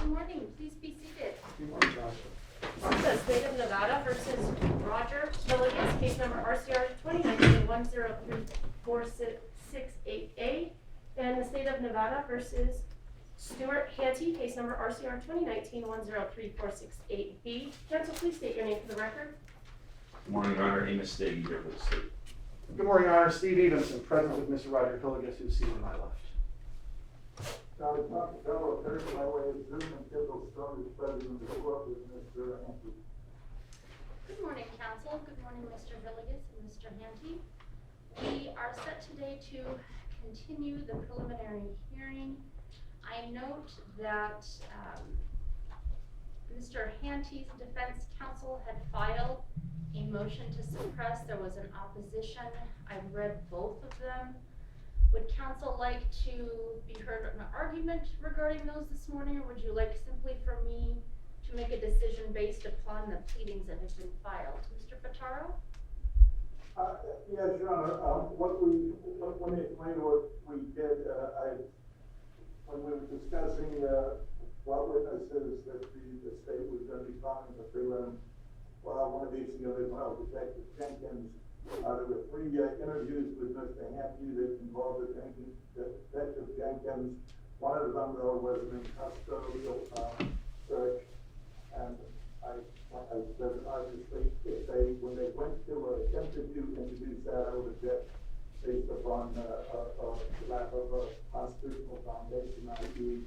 Good morning, please be seated. Good morning, Joshua. This is the State of Nevada versus Roger Hillygus, case number RCR 2019-103468A, and the State of Nevada versus Stewart, Handte, case number RCR 2019-103468B. Counsel, please state your name for the record. Good morning, Your Honor. Amos, Stege here for the state. Good morning, Your Honor. Steve Evenson, present with Mr. Roger Hillygus, who's seated to my left. Pitaro, third by way of Zoom until Stone is president of the court with Mr. Handte. Good morning, counsel. Good morning, Mr. Hillygus and Mr. Handte. We are set today to continue the preliminary hearing. I note that Mr. Handte's defense counsel had filed a motion to suppress. There was an opposition. I've read both of them. Would counsel like to be heard on an argument regarding those this morning, or would you like simply for me to make a decision based upon the pleadings that have been filed? Mr. Pitaro? Yes, Your Honor. When we explained what we did, when we were discussing what witnesses that the state was going to be calling the prelim, well, one of these together, Detective Jenkins. There were 3 interviews with Mr. Handte that involved Detective Jenkins. One of them, though, was an custodial search, and I said, obviously, when they went to attempted to introduce that, I would object based upon lack of a constitutional foundation, i.e.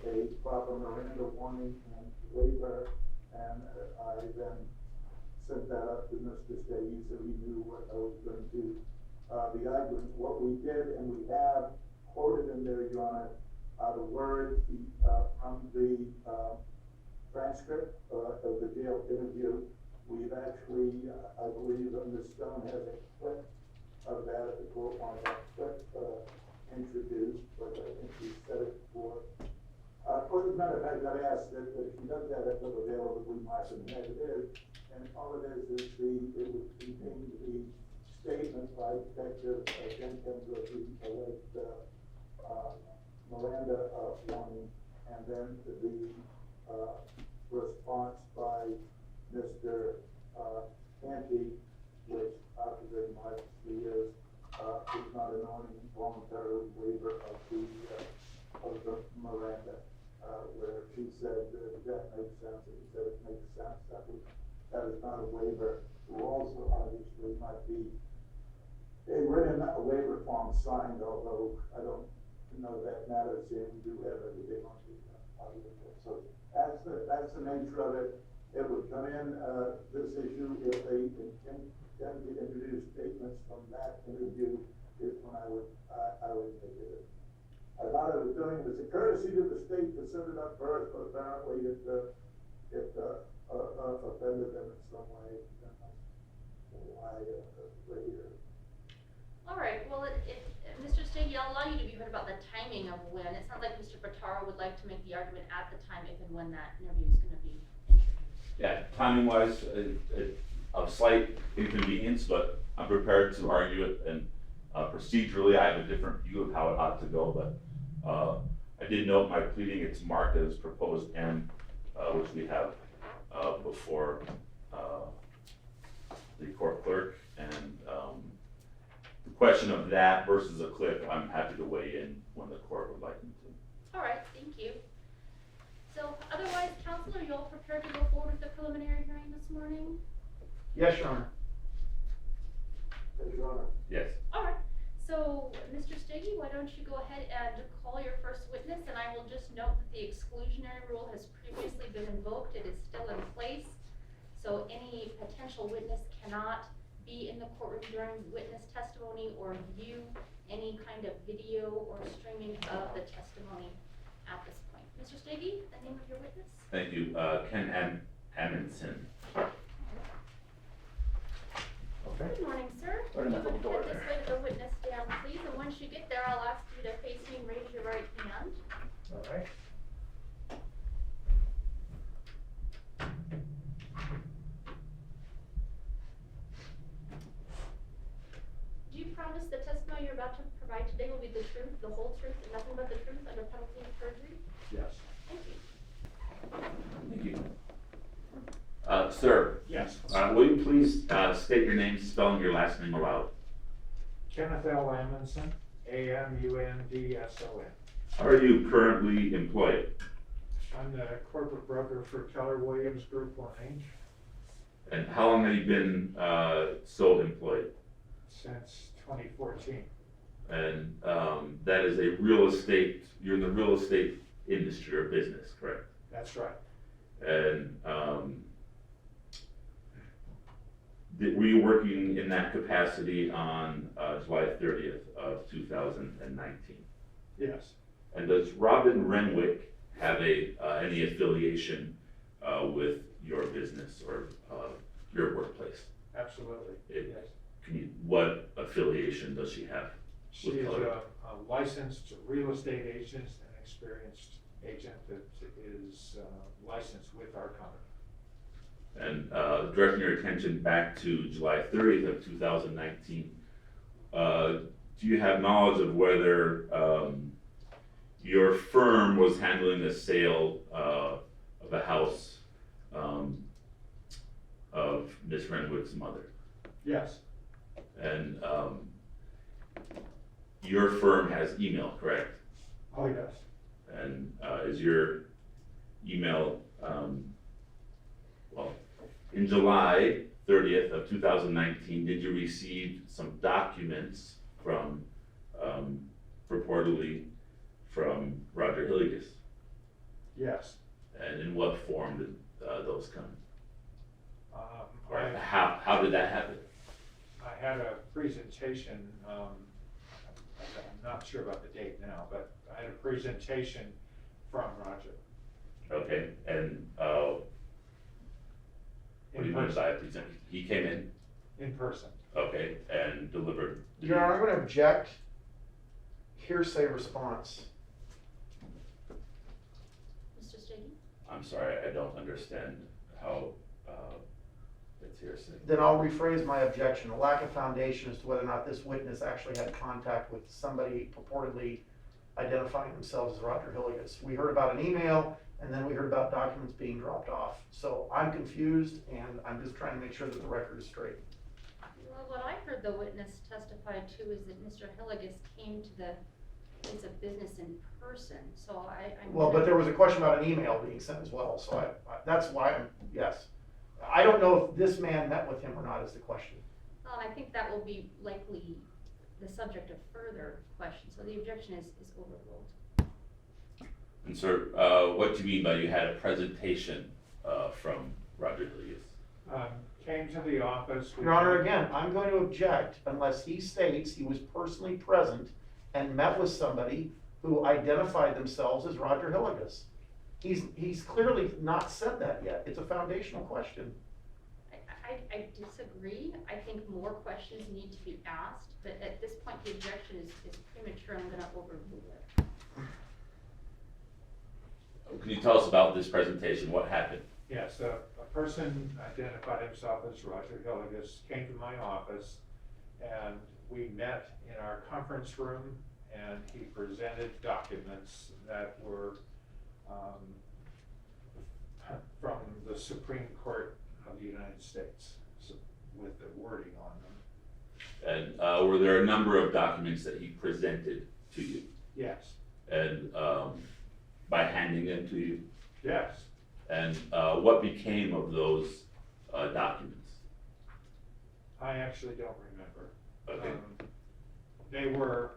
a proper Miranda warning and waiver, and I then sent that up to Mr. Stege so he knew what I was going to be arguing. What we did, and we have quoted in there, Your Honor, the words from the transcript of the jail interview. We've actually, I believe that Ms. Stone has a clip of that at the court on that clip introduced, but I think we said it before. As a matter of fact, I've asked that if she does have that clip available, we might have it is. And all it is it would contain the statement by Detective Jenkins of the alleged Miranda warning, and then the response by Mr. Handte, which after the remarks he is not an involuntary waiver of the Miranda, where she said that makes sense, and he said it makes sense. That is not a waiver. Who also obviously might be a written waiver form signed, although I don't know that matters here. We do have everything on the audio. So that's the nature of it. It would come in this issue if they intend to introduce statements from that interview. Is when I would make it. I thought I was doing it as a courtesy to the state to send it up first, but apparently it offended them in some way. Why we're here. All right, well, Mr. Stege, I'll allow you to be heard about the timing of when. It sounds like Mr. Pitaro would like to make the argument at the time if and when that interview is going to be introduced. Yeah, timing-wise, of slight inconvenience, but I'm prepared to argue it. And procedurally, I have a different view of how it ought to go. But I did note my pleading; it's marked as proposed M, which we have before the court clerk, and the question of that versus a clip, I'm happy to weigh in when the court would like me to. All right, thank you. So otherwise, counsel, are you all prepared to go forward with the preliminary hearing this morning? Yes, Your Honor. Yes, Your Honor. Yes. All right, so Mr. Stege, why don't you go ahead and call your first witness, and I will just note that the exclusionary rule has previously been invoked. It is still in place, so any potential witness cannot be in the courtroom during witness testimony or view any kind of video or streaming of the testimony at this point. Mr. Stege, the name of your witness? Thank you. Ken Amundson. Okay. Good morning, sir. Right in the Go door ahead there. this way to the witness stand, please, and once you get there, I'll ask you to face me and raise your right hand. All right. Do you promise the testimony you're about to provide today will be the truth, the whole truth, and nothing but the truth under penalty of perjury? Yes. Thank you. Thank you. Sir, Yes. will you please state your name, spelling your last name aloud? Kenneth L. Amundson, Amundson. Are you currently employed? I'm the corporate broker for Keller Williams Group 1H And how long have you been so employed? since 2014. And that is a real estate, you're in the real estate industry or business, correct? That's right. And were you working in that capacity on July 30th of 2019? Yes. And does Robin Renwick have any affiliation with your business or your workplace? Absolutely. It- Yes. What affiliation does she have? She with is Keller? a licensed real estate agent and experienced agent that is licensed with our company. And directing your attention back to July 30th of 2019, do you have knowledge of whether your firm was handling the sale of a house of Miss Renwick's mother? Yes. And your firm has email, correct? Oh, yes. And is your email, well, in July 30th of 2019, did you receive some documents from, purportedly from Roger Hillygus? Yes. And in what form did those come? Or I how did that happen? had a presentation, I'm not sure about the date now, but I had a presentation from Roger. Okay, and what do you mean by a presentation? He came in, In person. okay, and delivered. Your Honor, I'm gonna object. Hearsay response. Mr. Stege? I'm sorry, I don't understand how it's hearsay. Then I'll rephrase my objection. A lack of foundation as to whether or not this witness actually had contact with somebody purportedly identifying themselves as Roger Hillygus. We heard about an email, and then we heard about documents being dropped off. So I'm confused, and I'm just trying to make sure that the record is straight. Well, what I heard the witness testify to is that Mr. Hillygus came to the place of business in person, so I'm. Well, but there was a question about an email being sent as well, so that's why yes. I don't know if this man met with him or not is the question. Well, I think that will be likely the subject of further questions, so the objection is overruled. And sir, what do you mean by you had a presentation from Roger Hillygus? Came to the office. Your Honor, again, I'm going to object unless he states he was personally present and met with somebody who identified themselves as Roger Hillygus. He's clearly not said that yet. It's a foundational question. I disagree. I think more questions need to be asked, but at this point, the objection is premature, and I'm gonna overrule it. Can you tell us about this presentation? What happened? Yes, a person identified himself as Roger Hillygus, came to my office, and we met in our conference room, and he presented documents that were from the Supreme Court of the United States, with the wording on them. And were there a number of documents that he presented to you? Yes. And by handing them to you? Yes. And what became of those documents? I actually don't remember. Okay. They were,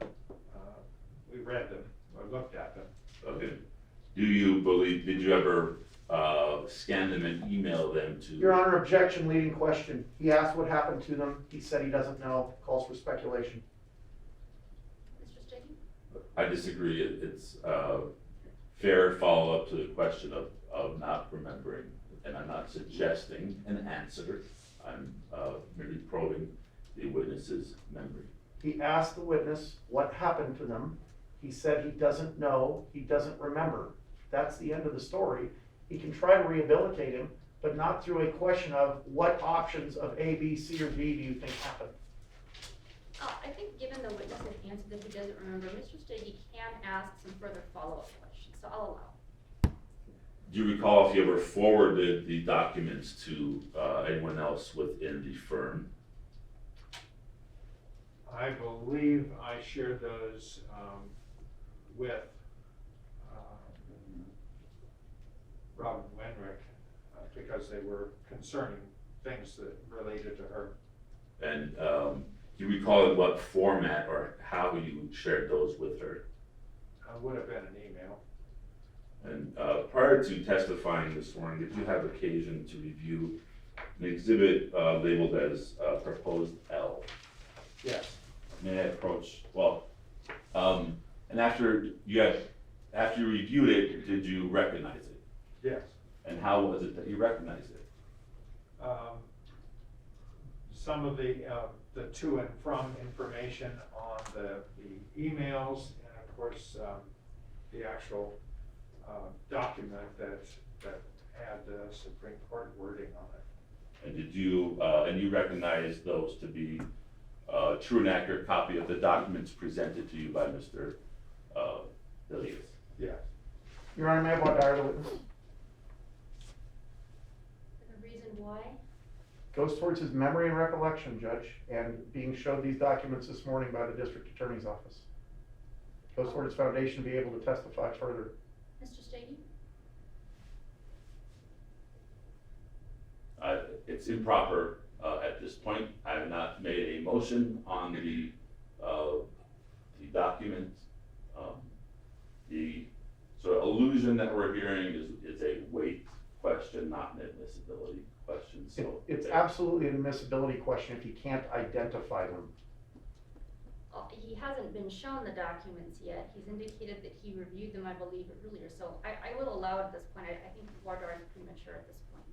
we read them, or looked at them. Okay. Do you believe, did you ever scan them and email them to? Your Honor, objection, leading question. He asked what happened to them. He said he doesn't know, calls for speculation. Mr. Stege? I disagree. It's fair follow-up to the question of not remembering. And I'm not suggesting an answer. I'm merely probing the witness's memory. He asked the witness what happened to them. He said he doesn't know, he doesn't remember. That's the end of the story. He can try to rehabilitate him, but not through a question of what options of A, B, C, or D do you think happened? I think given the witness's answer that he doesn't remember, Mr. Stege can ask some further follow-up questions, so I'll allow. Do you recall if you ever forwarded the documents to anyone else within the firm? I believe I shared those with Robin Wenrick because they were concerning things that related to her. And do you recall in what format or how you shared those with her? Would have been an email. And prior to testifying this morning, did you have occasion to review an exhibit labeled as proposed L? Yes. May I approach, well, and after you reviewed it, did you recognize it? Yes. And how was it that you recognized it? Some of the to and from information on the emails, and of course, the actual document that had the Supreme Court wording on it. And did you, and you recognize those to be a true and accurate copy of the documents presented to you by Mr. Hillygus? Yes. Your Honor, may I voir dire the witness? The reason why? Goes towards his memory and recollection, Judge, and being showed these documents this morning by the District Attorney's Office. Goes toward his foundation to be able to testify further. Mr. Stege? It's improper at this point. I have not made a motion on the document. The sort of allusion that we're hearing is a weight question, not an admissibility question, so. It's absolutely an admissibility question if he can't identify them. He hasn't been shown the documents yet. He's indicated that he reviewed them, I believe, earlier, so I will allow it at this point. I think voir dire is premature at this point.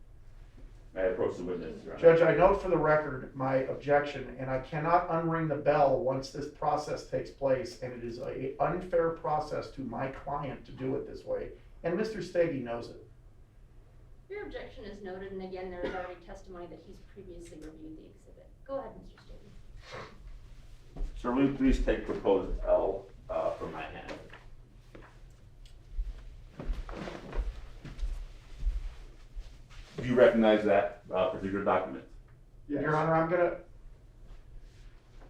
May I approach the witness, Your Honor? Judge, I note for the record my objection, and I cannot unring the bell once this process takes place, and it is an unfair process to my client to do it this way, and Mr. Stege knows it. Your objection is noted, and again, there is already testimony that he's previously reviewed the exhibit. Go ahead, Mr. Stege. Sir, will you please take proposed L from my hand? Do you recognize that particular document? Yes. Your Honor,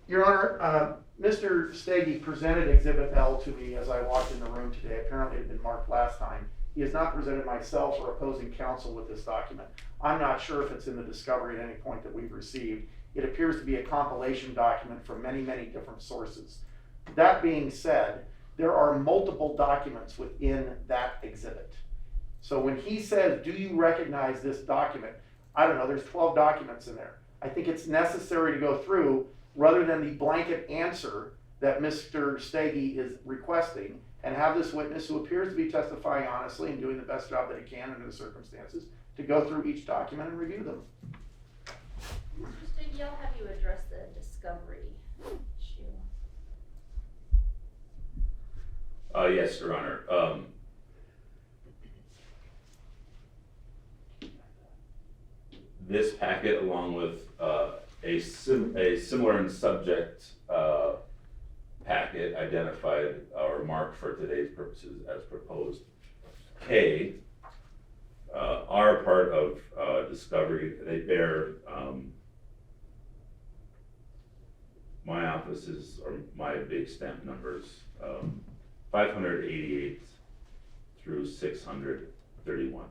Your Honor, Mr. Stege presented Exhibit L to me as I walked in the room today. Apparently it had been marked last time. He has not presented myself or opposing counsel with this document. I'm not sure if it's in the discovery at any point that we've received. It appears to be a compilation document from many, many different sources. That being said, there are multiple documents within that exhibit. So when he says, do you recognize this document? I don't know, there's 12 documents in there. I think it's necessary to go through rather than the blanket answer that Mr. Stege is requesting and have this witness who appears to be testifying honestly and doing the best job that he can under the circumstances to go through each document and review them. Mr. Stege, I'll have you address the discovery issue. Yes, Your Honor. This packet, along with a similar in subject packet identified or marked for today's purposes as proposed K, are part of discovery. They bear my office's or my big stamp numbers, 588 through 631.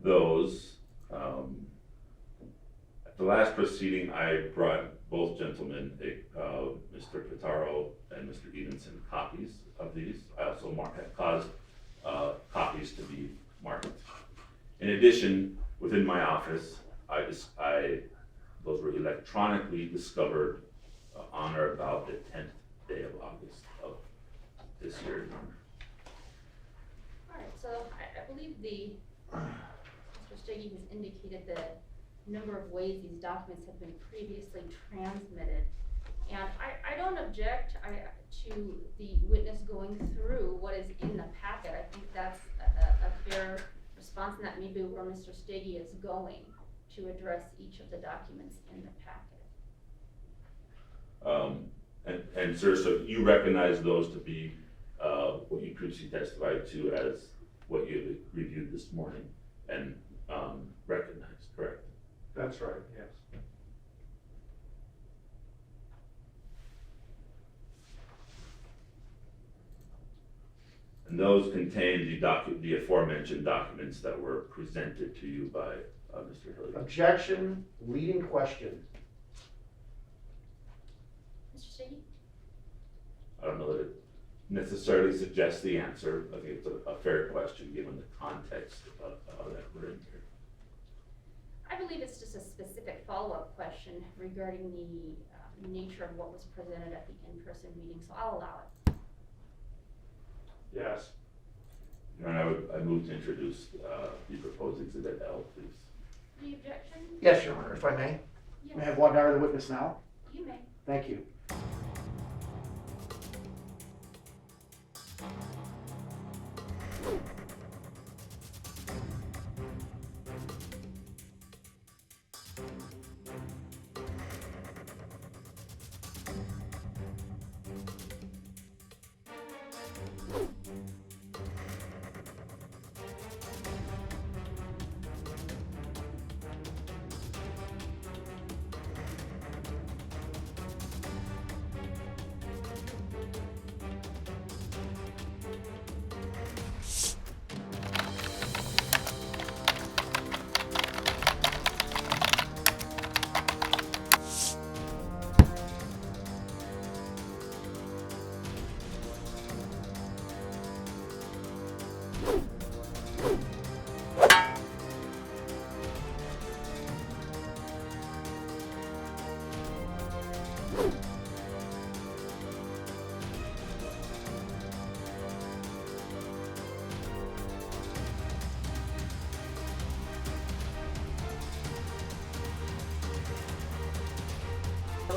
Those, at the last proceeding, I brought both gentlemen, Mr. Pitaro and Mr. Evenson, copies of these. I also caused copies to be marked. In addition, within my office, those were electronically discovered on or about the 10th day of August of this year, Your Honor. All right, so I believe Mr. Stege has indicated the number of ways these documents have been previously transmitted. And I don't object to the witness going through what is in the packet. I think that's a fair response, and that may be where Mr. Stege is going to address each of the documents in the packet. And sir, so you recognize those to be what you previously testified to as what you reviewed this morning and recognized, correct? That's right, yes. And those contain the aforementioned documents that were presented to you by Mr. Hillygus. Objection, leading question. Mr. Stege? I don't know that it necessarily suggests the answer. I think it's a fair question given the context of that we're in here. I believe it's just a specific follow-up question regarding the nature of what was presented at the in-person meeting, so I'll allow it. Yes. And I move to introduce the proposed exhibit L, please. Any objection? Yes, Your Honor, if I may. Yes. May I have one hour the witness now? You may. Thank you.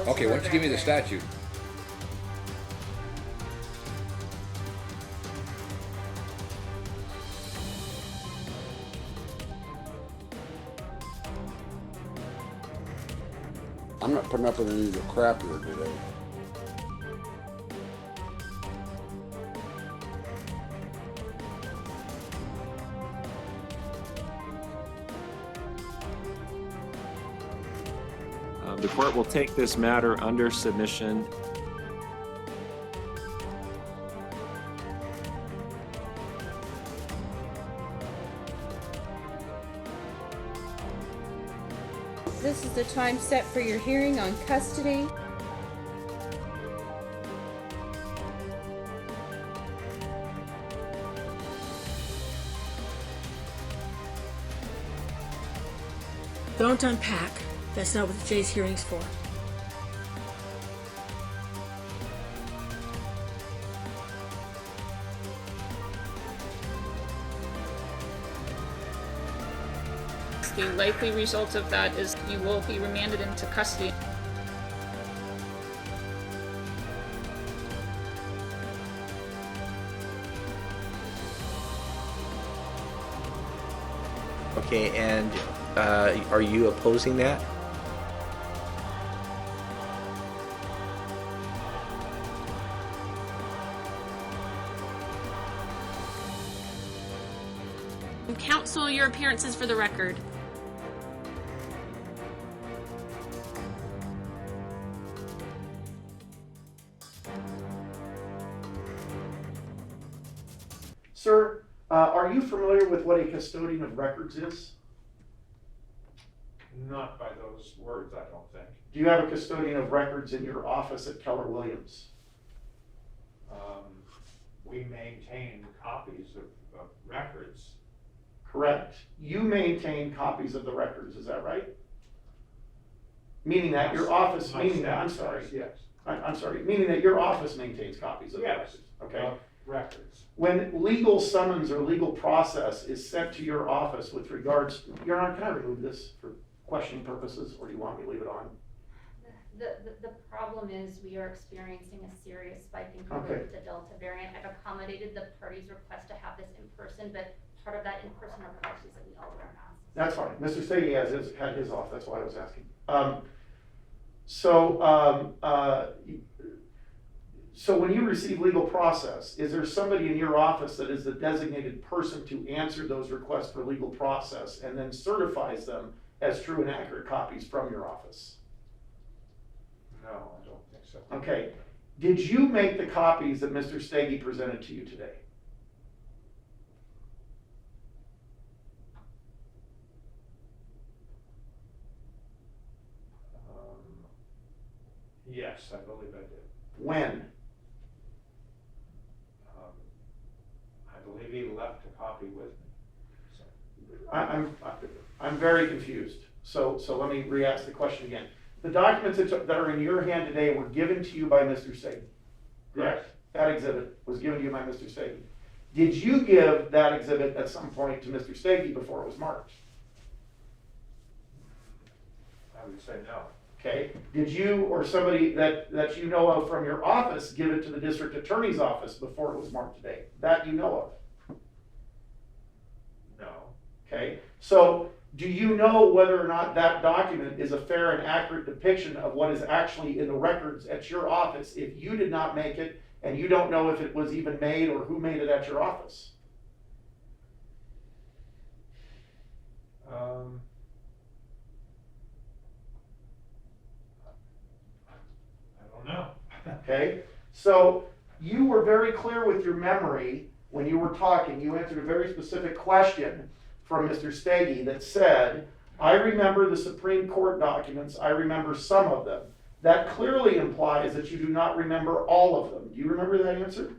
Okay, why don't you give me the statute? I'm not putting up with any of your crap here today. The court will take this matter under submission. This is the time set for your hearing on custody. Don't unpack. That's not what today's hearing's for. The likely result of that is you will be remanded into custody. Okay, and are you opposing that? Counsel, your appearances for the record. Sir, are you familiar with what a custodian of records is? Not by those words, I don't think. Do you have a custodian of records in your office at Keller Williams? We maintain copies of records. Correct. You maintain copies of the records, is that right? Meaning that your office, meaning that, I'm sorry. Yes. I'm sorry, meaning that your office maintains copies of the Yes. records, okay? Of records. When legal summons or legal process is sent to your office with regards, Your Honor, can I remove this for questioning purposes, or do you want me to leave it on? The problem is we are experiencing a serious spike in COVID Okay. with the Delta variant. I've accommodated the party's request to have this in person, but part of that in person are policies that we all wear masks. That's fine. Mr. Stege had his off, that's why I was asking. So when you receive legal process, is there somebody in your office that is the designated person to answer those requests for legal process and then certifies them as true and accurate copies from your office? No, I don't think so. Okay. Did you make the copies that Mr. Stege presented to you today? Yes, I believe I did. When? I believe he left a copy with me. So, I'm very confused. So let me re-ask the question again. The documents that are in your hand today were given to you by Mr. Stege, correct? Yes. That exhibit was given to you by Mr. Stege. Did you give that exhibit at some point to Mr. Stege before it was marked? I would say no. Okay. Did you or somebody that you know of from your office give it to the district attorney's office before it was marked today? That you know of? No. Okay. So do you know whether or not that document is a fair and accurate depiction of what is actually in the records at your office if you did not make it and you don't know if it was even made or who made it at your office? No. Okay, so you were very clear with your memory when you were talking. You answered a very specific question from Mr. Stege that said, I remember the Supreme Court documents, I remember some of them. That clearly implies that you do not remember all of them. Do you remember that answer?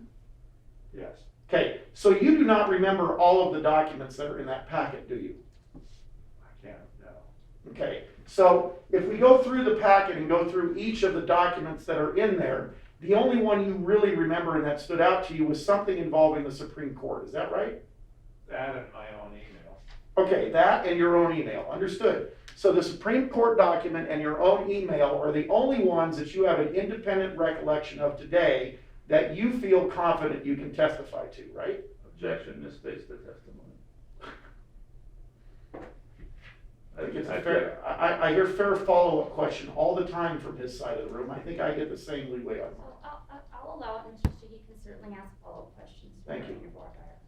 Yes. Okay, so you do not remember all of the documents that are in that packet, do you? I can't, no. Okay, so if we go through the packet and go through each of the documents that are in there, the only one you really remember and that stood out to you was something involving the Supreme Court. Is that right? That and my own email. Okay, that and your own email. Understood. So the Supreme Court document and your own email are the only ones that you have an independent recollection of today that you feel confident you can testify to, right? Objection, misstates the testimony. I think it's fair. I hear fair follow-up question all the time from his side of the room. I think I get the same leeway on So mine. I'll allow it, Mr. Stege can certainly ask follow-up questions. Thank you. Your board hire.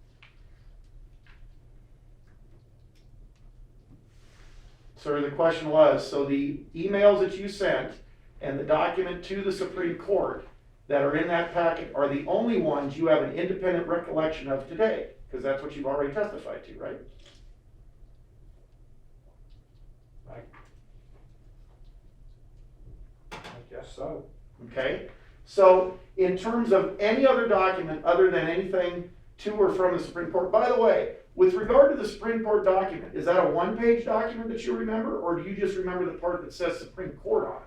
Sir, the question was, so the emails that you sent and the document to the Supreme Court that are in that packet are the only ones you have an independent recollection of today, because that's what you've already testified to, right? I guess so. Okay, so in terms of any other document other than anything to or from the Supreme Court, by the way, with regard to the Supreme Court document, is that a one-page document that you remember, or do you just remember the part that says Supreme Court on it?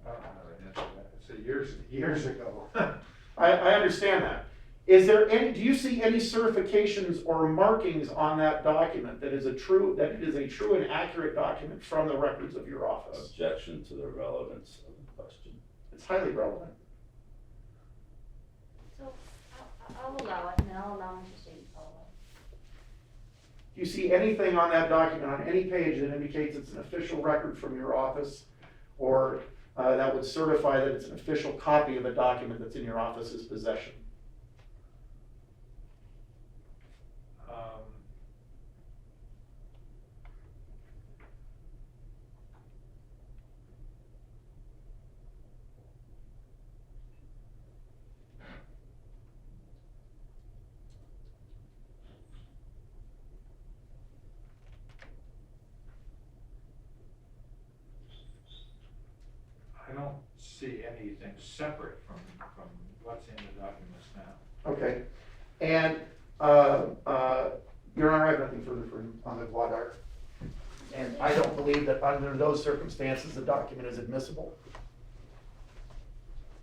I don't know the answer to that. It's years ago. I understand that. Is there any, do you see any certifications or markings on that document that it is a true and accurate document from the records of your office? Objection to the relevance of the question. It's highly relevant. So I'll allow it, and then I'll allow Mr. Stege to follow up. Do you see anything on that document, on any page, that indicates it's an official record from your office, or that would certify that it's an official copy of a document that's in your office's possession? I don't see anything separate from what's in the documents now. Okay. And, Your Honor, I have nothing further for him on the voir dire. And I don't believe that under those circumstances, the document is admissible.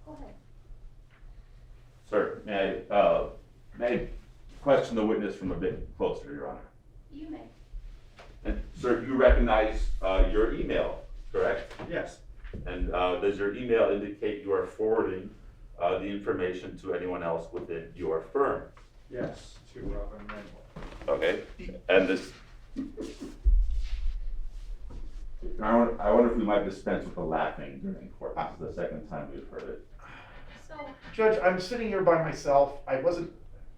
Go ahead. Sir, may I question the witness from a bit closer, Your Honor? You may. And sir, you recognize your email, correct? Yes. And does your email indicate you are forwarding the information to anyone else within your firm? Yes, to Robin Reno. Okay, and this, I wonder if we might dispense with the laughing during court. This is the second time we've heard it. So, Judge, I'm sitting here by myself. I wasn't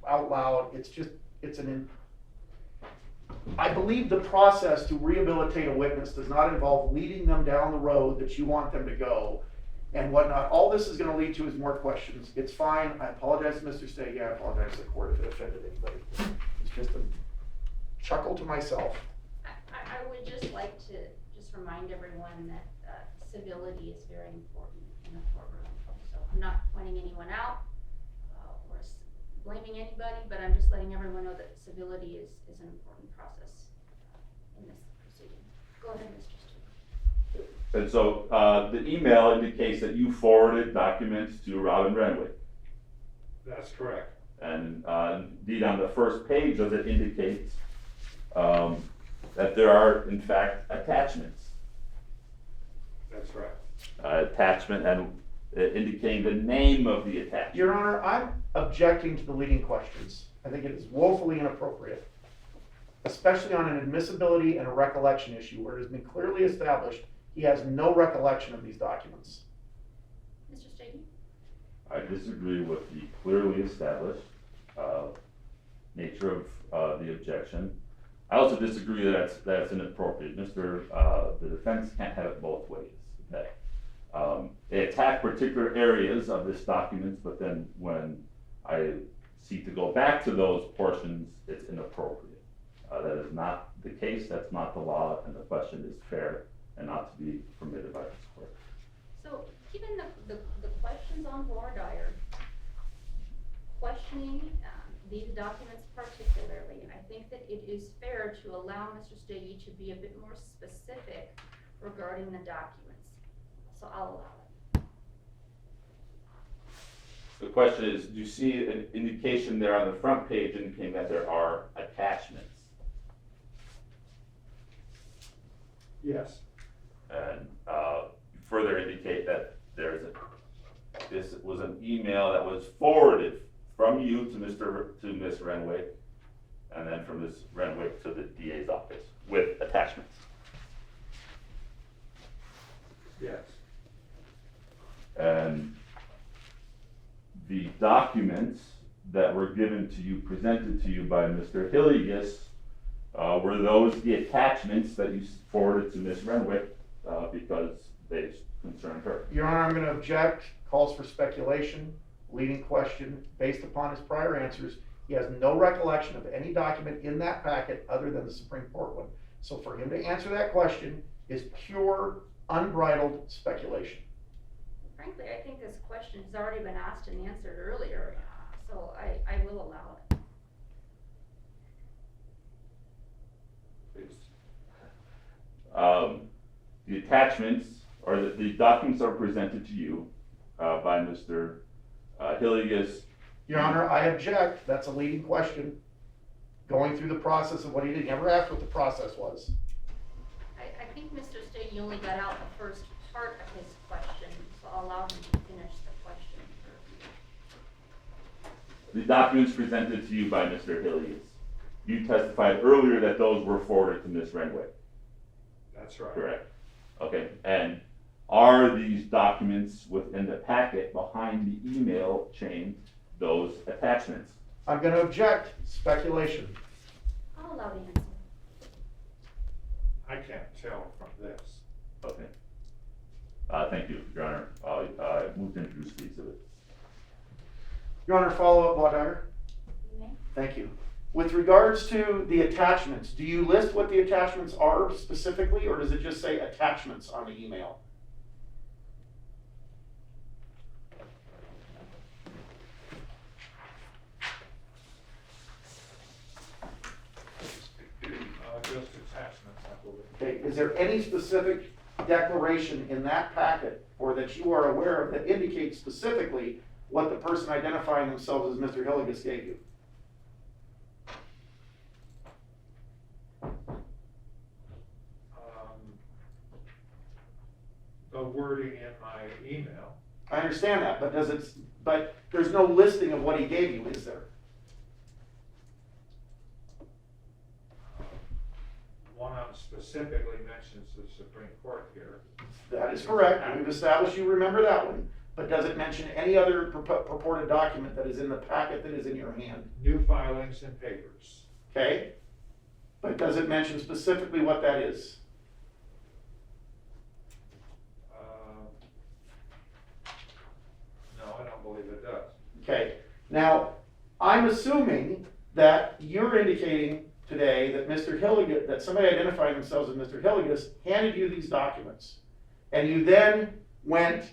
out loud. I believe the process to rehabilitate a witness does not involve leading them down the road that you want them to go and whatnot. All this is gonna lead to is more questions. It's fine. I apologize to Mr. Stege. I apologize to the court if it offended anybody. It's just a chuckle to myself. I would just like to just remind everyone that civility is very important in the courtroom. So I'm not pointing anyone out or blaming anybody, but I'm just letting everyone know that civility is an important process in this proceeding. Go ahead, Mr. Stewart. And so, the email indicates that you forwarded documents to Robin Renwick. That's correct. And, indeed on the first page of it indicates, that there are in fact attachments. That's right. Attachment and indicating the name of the attachment. Your Honor, I'm objecting to the leading questions. I think it is woefully inappropriate, especially on an admissibility and a recollection issue where it has been clearly established he has no recollection of these documents. Mr. Stege? I disagree with the clearly established nature of the objection. I also disagree that that's inappropriate. The defense can't have it both ways. Okay? They attack particular areas of this document, but then when I seek to go back to those portions, it's inappropriate. That is not the case, that's not the law, and the question is fair and not to be permitted by this court. So, given the questions on voir dire, questioning these documents particularly, I think that it is fair to allow Mr. Stege to be a bit more specific regarding the documents. So I'll allow it. The question is, do you see an indication there on the front page indicating that there are attachments? Yes. And further indicate that this was an email that was forwarded from you to Ms. Renwick, and then from Ms. Renwick to the DA's office with attachments. Yes. And the documents that were given to you, presented to you by Mr. Hillygus, were those the attachments that you forwarded to Ms. Renwick because they concerned her? Your Honor, I'm going to object. Calls for speculation. Leading question. Based upon his prior answers, he has no recollection of any document in that packet other than the Supreme Court one. So for him to answer that question is pure, unbridled speculation. Frankly, I think this question has already been asked and answered earlier, so I will allow it. The attachments, or the documents are presented to you by Mr. Hillygus. Your Honor, I object. That's a leading question. Going through the process of what he did. He never asked what the process was. I think Mr. Stege only got out the first part of his question, so I'll allow him to finish the question. The documents presented to you by Mr. Hillygus. You testified earlier that those were forwarded to Ms. Renwick. That's right. Correct. Okay, and are these documents within the packet behind the email chain those attachments? I'm going to object. Speculation. I'll allow the answer. I can't tell from this. Okay. Thank you, Your Honor. I move to introduce the exhibit. Your Honor, follow-up, Blaudagger. You may. Thank you. With regards to the attachments, do you list what the attachments are specifically, or does it just say attachments on the email? Just attachments, I believe. Okay, is there any specific declaration in that packet or that you are aware of that indicates specifically what the person identifying themselves as Mr. Hillygus gave you? The wording in my email. I understand that, but there's no listing of what he gave you, is there? specifically mentions the Supreme Court here. That is correct. We've established you remember that one. But does it mention any other purported document that is in the packet that is in your hand? New filings and papers. Okay? But does it mention specifically what that is? No, I don't believe it does. Okay. Now, I'm assuming that you're indicating today that Mr. Hillygus, that somebody identifying themselves as Mr. Hillygus handed you these documents. And you then went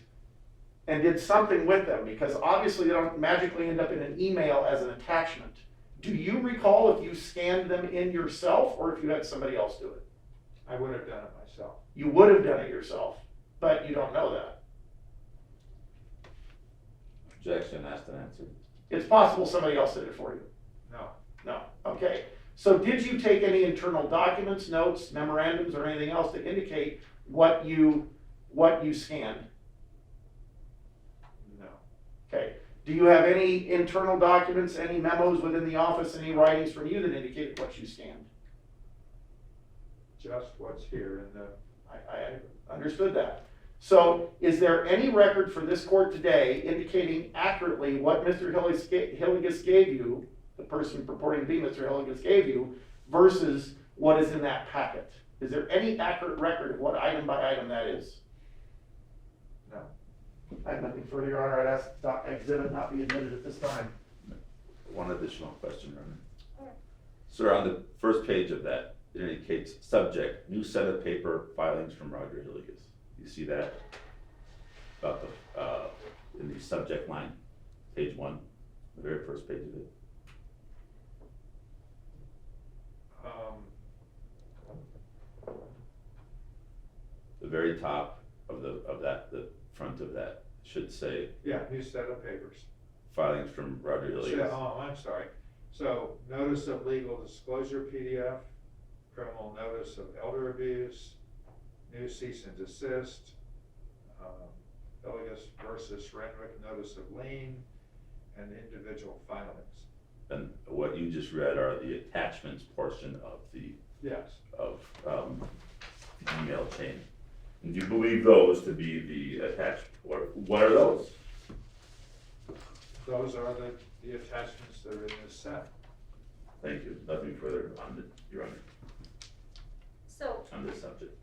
and did something with them, because obviously they don't magically end up in an email as an attachment. Do you recall if you scanned them in yourself or if you had somebody else do it? I would have done it myself. You would have done it yourself, but you don't know that. Objection, asked and answered. It's possible somebody else did it for you. No. No, okay. So did you take any internal documents, notes, memorandums, or anything else to indicate what you scanned? No. Okay. Do you have any internal documents, any memos within the office, any writings from you that indicated what you scanned? Just what's here in the. I understood that. So is there any record for this court today indicating accurately what Mr. Hillygus gave you, the person purporting to be Mr. Hillygus gave you, versus what is in that packet? Is there any accurate record of what item by item that is? No. I have nothing further, Your Honor. I'd ask that exhibit not be admitted at this time. One additional question, Reverend. Alright. Sir, on the first page of that, it indicates subject, new set of paper filings from Roger Hillygus. You see that? About the, in the subject line, page 1, the very first page of it. The very top of the front of that should say Yeah, new set of papers. filings from Roger Hillygus. Oh, I'm sorry. So, notice of legal disclosure PDF, criminal notice of elder abuse, new cease and desist, Hillygus versus Renwick notice of lien, and individual filings. And what you just read are the attachments portion of the Yes. the email chain. And do you believe those to be the attached, or what are those? Those are the attachments that are in this set. Thank you. Nothing further on Your Honor, So, on this subject.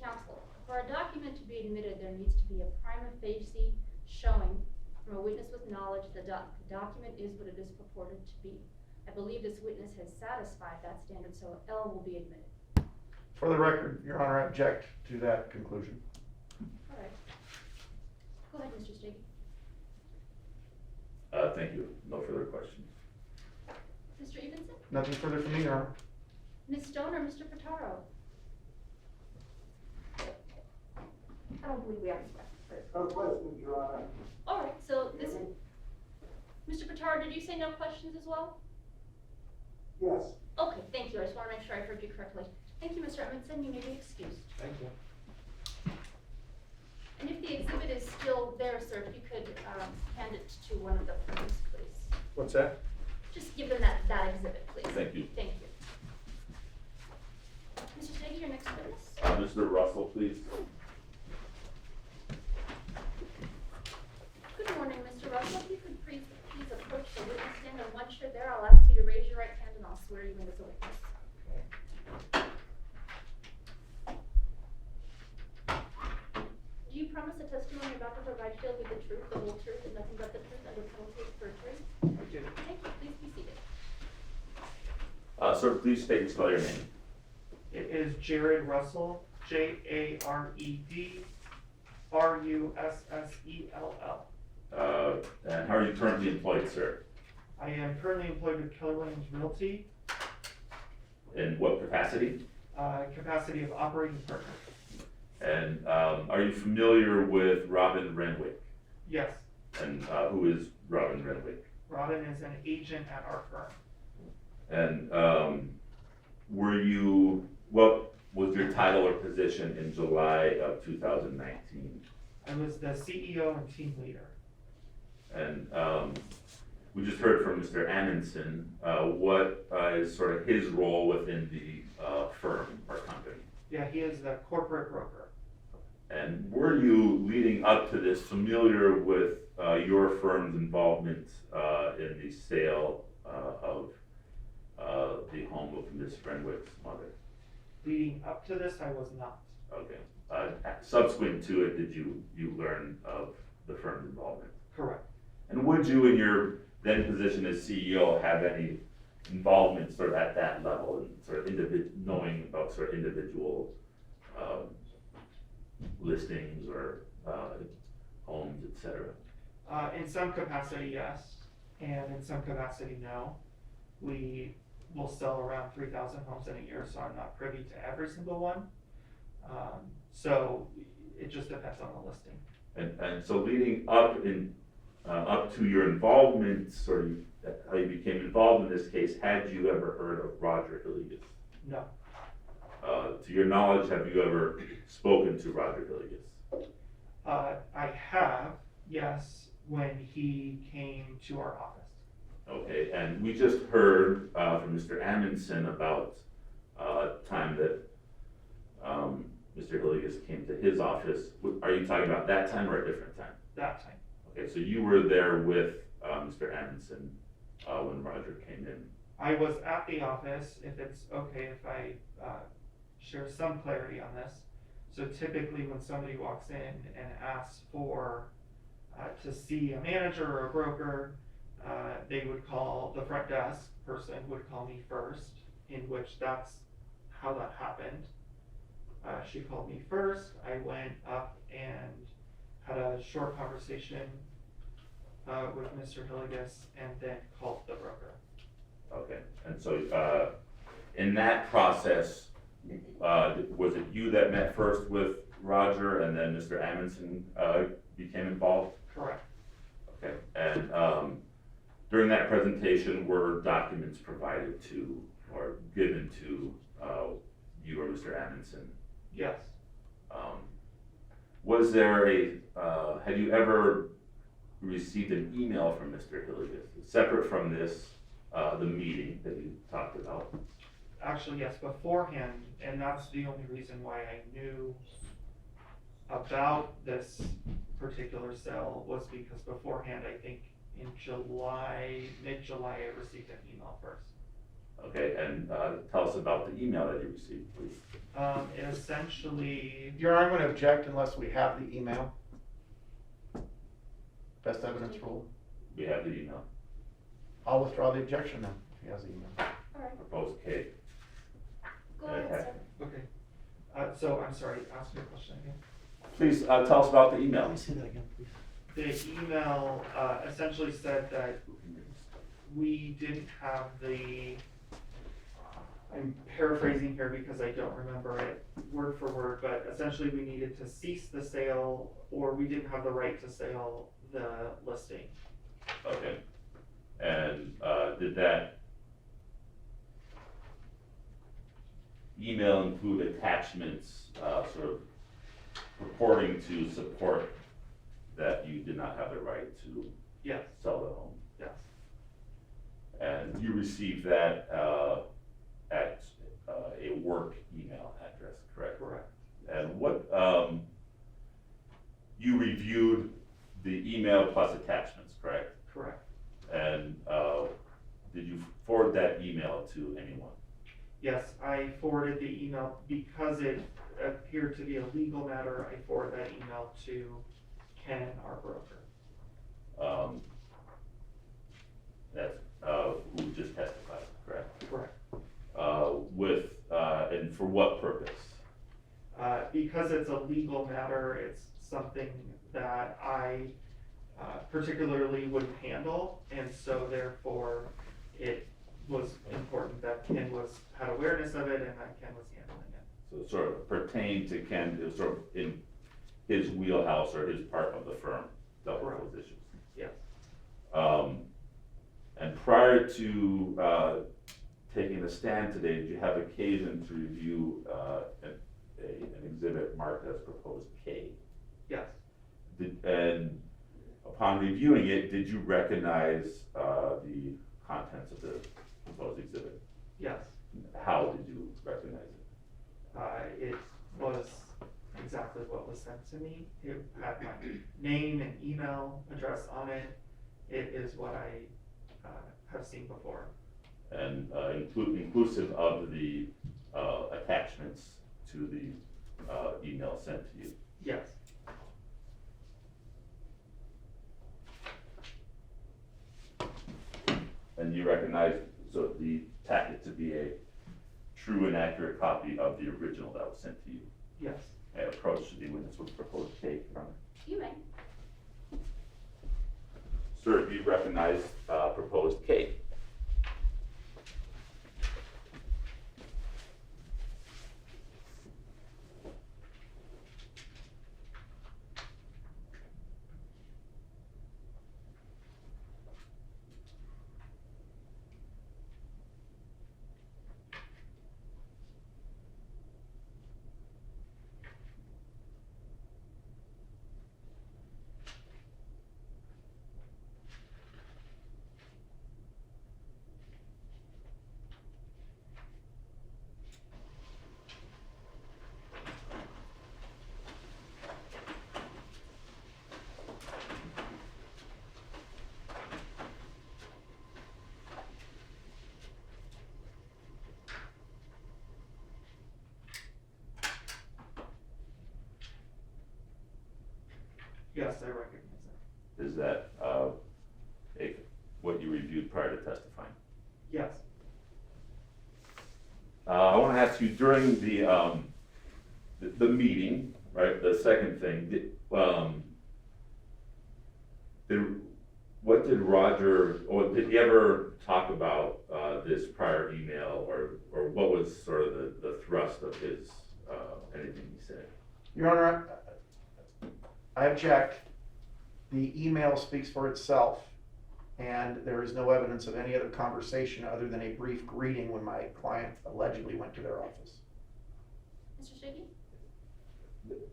counsel, for a document to be admitted, there needs to be a prima facie showing from a witness with knowledge that the document is what it is purported to be. I believe this witness has satisfied that standard, so L will be admitted. For the record, Your Honor, I object to that conclusion. All right. Go ahead, Mr. Stege. Thank you. No further questions. Mr. Evenson? Nothing further from me, Your Honor. Ms. Stone or Mr. Pitaro? I don't believe we have this. No questions, Your Honor. All right, so this, Mr. Pitaro, did you say no questions as well? Yes. Okay, thank you. I just want to make sure I heard you correctly. Thank you, Mr. Amundson. You may be excused. Thank you. And if the exhibit is still there, sir, if you could hand it to one of the friends, please. What's that? Just give them that exhibit, please. Thank you. Thank you. Mr. Stege, your next witness. Mr. Russell, please. Good morning, Mr. Russell. If you could please approach the witness stand on one chair there, I'll ask you to raise your right hand and I'll swear you in as a witness. Do you promise the testimony you're about to provide shall be the truth, the whole truth, and nothing but the truth under penalty of perjury? I do. Thank you. Please be seated. Sir, please state and spell your name. It is Jared Russell, JaredRussell. And how are you currently employed, sir? I am currently employed with Keller Williams Realty, In what capacity? capacity of operating partner. And are you familiar with Robin Renwick? Yes, And who is Robin Renwick? Robin is an agent at our firm. And what was your title or position in July of 2019? I was the CEO and team leader. And we just heard from Mr. Amundson. What is sort of his role within the firm or company? he is the corporate broker. And were you, leading up to this, familiar with your firm's involvement in the sale of the home of Ms. Frenwick's mother? Leading up to this, I was not. Okay. Subsequent to it, did you learn of the firm's involvement? Correct. And would you, in your then position as CEO, have any involvement sort of at that level, and sort of knowing about sort of individual listings or homes, et cetera? In some capacity, yes, and in some capacity, no. We will sell around 3,000 homes in a year, so I'm not privy to every single one. So it just depends on the listing. And so leading up to your involvement, sort of how you became involved in this case, had you ever heard of Roger Hillygus? No. To your knowledge, have you ever spoken to Roger Hillygus? I have, yes, when he came to our office. Okay, and we just heard from Mr. Amundson about a time that Mr. Hillygus came to his office. Are you talking about that time or a different time? That time. Okay, so you were there with Mr. Amundson when Roger came in. I was at the office, if it's okay if I share some clarity on this. So typically when somebody walks in and asks for to see a manager or a broker, they would call, the front desk person would call me first, in which that's how that happened. She called me first. I went up and had a short conversation with Mr. Hillygus and then called the broker. Okay, and so in that process, was it you that met first with Roger and then Mr. Amundson became involved? Correct. Okay, and during that presentation, were documents provided to or given to you or Mr. Amundson? Yes. Was there had you ever received an email from Mr. Hillygus, separate from this, the meeting that you talked about? Actually, yes, beforehand, and that's the only reason why I knew about this particular sale was because beforehand, I think in July, mid-July, I received an email first. Okay, and tell us about the email that you received, please. Essentially, Your Honor, I'm going to object unless we have the email. Best evidence rule. We have the email. I'll withdraw the objection then, if he has the email. All right, Proposed case. go ahead, sir. okay. So I'm sorry, ask me a question again. Please tell us about the email. Say that again, please. The email essentially said that we didn't have the, I'm paraphrasing here because I don't remember it word for word, but essentially we needed to cease the sale or we didn't have the right to sell the listing. Okay. And did that email include attachments sort of purporting to support that you did not have the right to Yes. sell the home? Yes. And you received that at a work email address, correct? Correct. And what, you reviewed the email plus attachments, correct? Correct. And did you forward that email to anyone? Yes, I forwarded the email because it appeared to be a legal matter. I forwarded that email to Ken, our broker. That's who just testified, correct? Correct. And for what purpose? Because it's a legal matter, it's something that I particularly wouldn't handle, and so therefore it was important that Ken had awareness of it and that Ken was handling it. So it sort of pertained to Ken, it was sort of in his wheelhouse or his part of the firm, dealt with those issues. Yes. And prior to taking the stand today, did you have occasion to review an exhibit marked as proposed K? Yes. And upon reviewing it, did you recognize the contents of the proposed exhibit? Yes. How did you recognize it? It's was exactly what was sent to me. It had my name and email address on it. It is what I have seen before. And inclusive of the attachments to the email sent to you. Yes. And you recognize so the packet to be a true and accurate copy of the original that was sent to you. Yes. I approach the witness with proposed case, Your Honor. You may. Sir, do you recognize proposed case? Yes, I recognize that. Is that what you reviewed prior to testifying? Yes. I want to ask you during the meeting, right? The second thing, what did Roger, or did he ever talk about this prior email, or what was sort of the thrust of his anything he said? Your Honor, I object. The email speaks for itself, and there is no evidence of any other conversation other than a brief greeting when my client allegedly went to their office. Mr. Stege?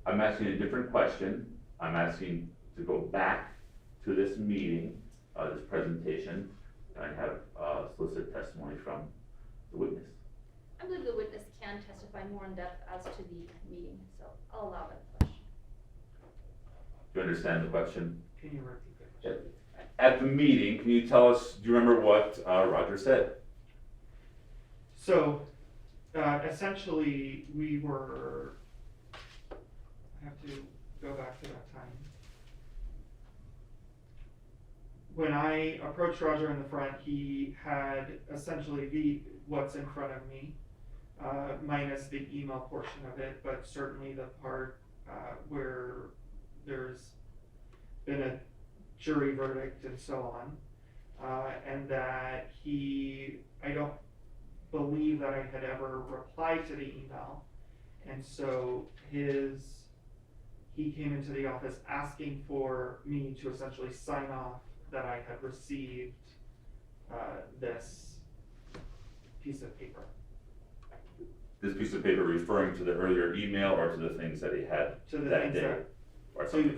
I'm asking a different question. I'm asking to go back to this meeting, this presentation, and have solicit testimony from the witness. I believe the witness can testify more in depth as to the meeting, so I'll allow that question. Do you understand the question? Can you repeat the question? At the meeting, can you tell us, do you remember what Roger said? So, essentially, we were, I have to go back to that time. When I approached Roger in the front, he had essentially what's in front of me, minus the email portion of it, but certainly the part where there's been a jury verdict and so on, and that I don't believe that I had ever replied to the email, and so he came into the office asking for me to essentially sign off that I had received this piece of paper. This piece of paper referring to the earlier email or to the things that he had that day?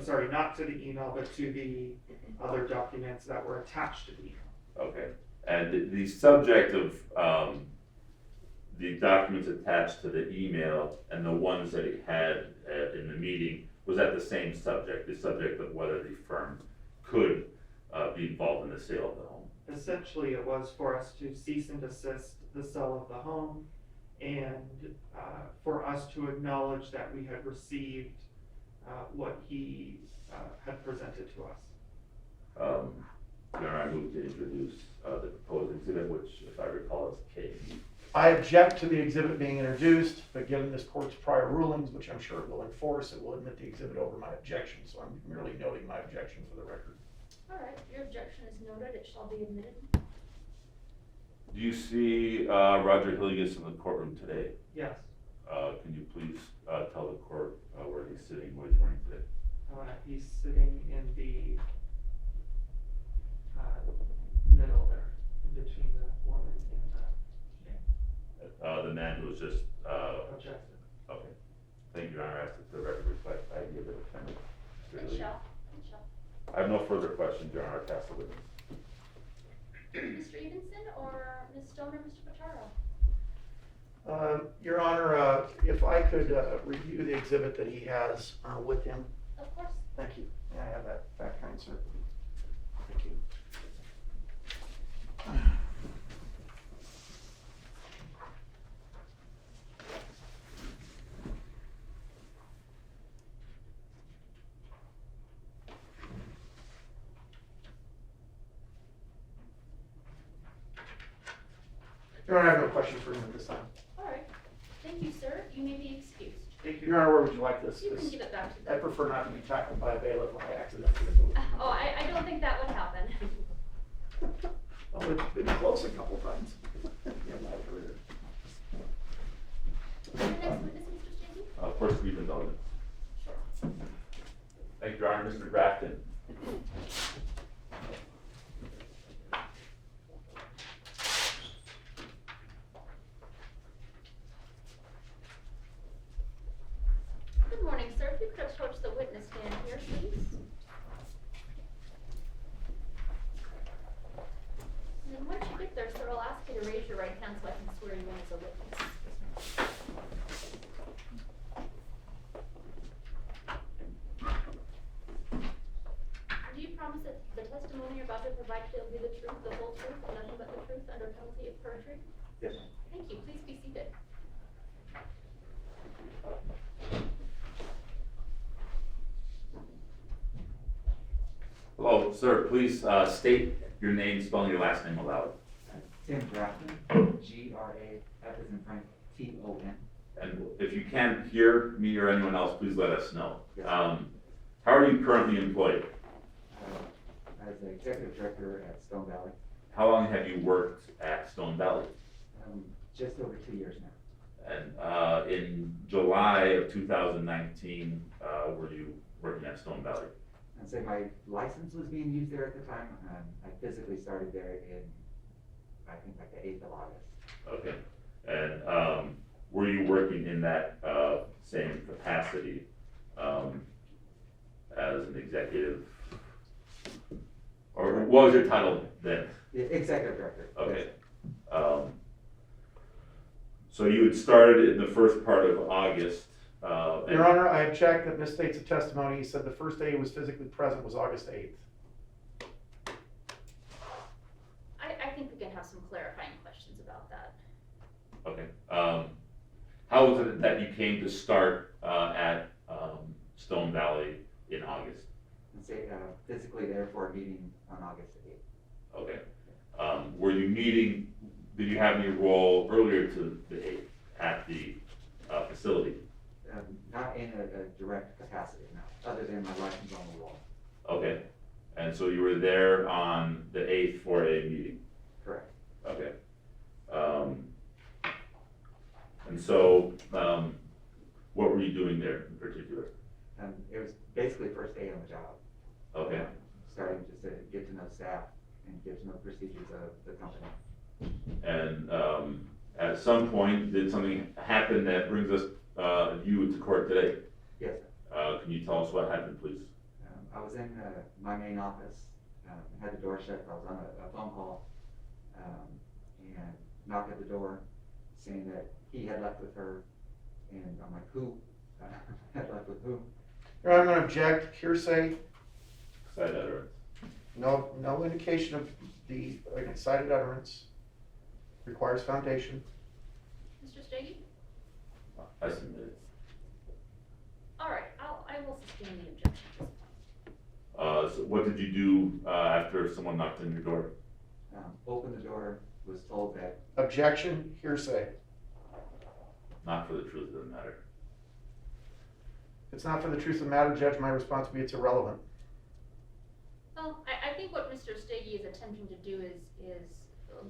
Sorry, not to the email, but to the other documents that were attached to the email. Okay, and the subject of the documents attached to the email and the ones that he had in the meeting, was that the same subject, the subject of whether the firm could be involved in the sale of the home? Essentially, it was for us to cease and desist the sale of the home, and for us to acknowledge that we had received what he had presented to us. Your Honor, I move to introduce the proposed exhibit, which, if I recall, is K. I object to the exhibit being introduced, but given this court's prior rulings, which I'm sure it will enforce, it will admit the exhibit over my objection, so I'm merely noting my objection for the record. All right, your objection is noted, it shall be admitted. Do you see Roger Hillygus in the courtroom today? Yes. Can you please tell the court where he's sitting, what he's wearing today? He's sitting in the middle there, in between the woman and the man. The man who was just Objected. okay. Thank you, Your Honor. I ask that the record reflect the idea of the defendant. It shall, it shall. I have no further questions, Your Honor. Cast the witness. Mr. Evenson or Ms. Stone or Mr. Pitaro? Your Honor, if I could review the exhibit that he has with him. Of course. Thank you. May I have that kind, sir? Thank you. Your Honor, I have no questions for him at this time. All right. Thank you, sir. You may be excused. Thank you. Your Honor, where would you like this? You can give it back to I them. prefer not to be tackled by a bailiff when I accidentally remove it. Oh, I don't think that would happen. Oh, it's been close a couple times. Yeah, my career. The next witness, Mr. Stege? First brief indulgence. Thank you, Your Honor. Mr. Grafton. Good morning, sir. If you could approach the witness stand here, please. And then once you get there, sir, I'll ask you to raise your right hand so I can swear you in as a witness. Do you promise that the testimony you're about to provide today will be the truth, the whole truth, and nothing but the truth under penalty of perjury? Yes, ma'am. Thank you. Please be seated. Hello, sir. Please state your name, spelling your last name aloud. Tim Grafton, G-R-A-F as in Frank, T-O-N. And if you can't hear me or anyone else, please let us know. Yes. How are you currently employed? As the executive director at Stone Valley, How long have you worked at Stone Valley? just over 2 years now. And in July of 2019, were you working at Stone Valley? I'd say my license was being used there at the time. I physically started there in, I think, like the 8th of August. Okay. And were you working in that same capacity as an executive? Or what was your title then? The executive director. Okay. So you had started in the first part of August. and- Your Honor, I have checked that misstates the testimony. He said the first day he was physically present was August 8th. I think we can have some clarifying questions about that. Okay. How was it that you came to start at Stone Valley in August? I'd say physically there for a meeting on August 8th. Okay. Were you meeting, did you have any role earlier to the 8th at the facility? Not in a direct capacity, no, other than my license on the wall. Okay. And so you were there on the 8th for a meeting? Correct. Okay. And so, what were you doing there in particular? It was basically first day on the job. Okay. Starting just to get to know staff and get to know procedures of the company. And at some point, did something happen that brings us, you to court today? Yes, Can you tell us what happened, please? I was in my main office, had the door shut, I was on a phone call, and knocked at the door, saying that he had left with her, and I'm like, who? Had left with who? Your Honor, I'm going to object. Hearsay. Side utterance. No indication of the cited utterance. Requires foundation. Mr. Stege? I submit it. All right, I will sustain the objection at this point. So what did you do after someone knocked on your door? Opened the door, was told that Objection. Hearsay. Not for the truth of the matter. If it's not for the truth of the matter, Judge, my response would be it's irrelevant. Well, I think what Mr. Stege is attempting to do is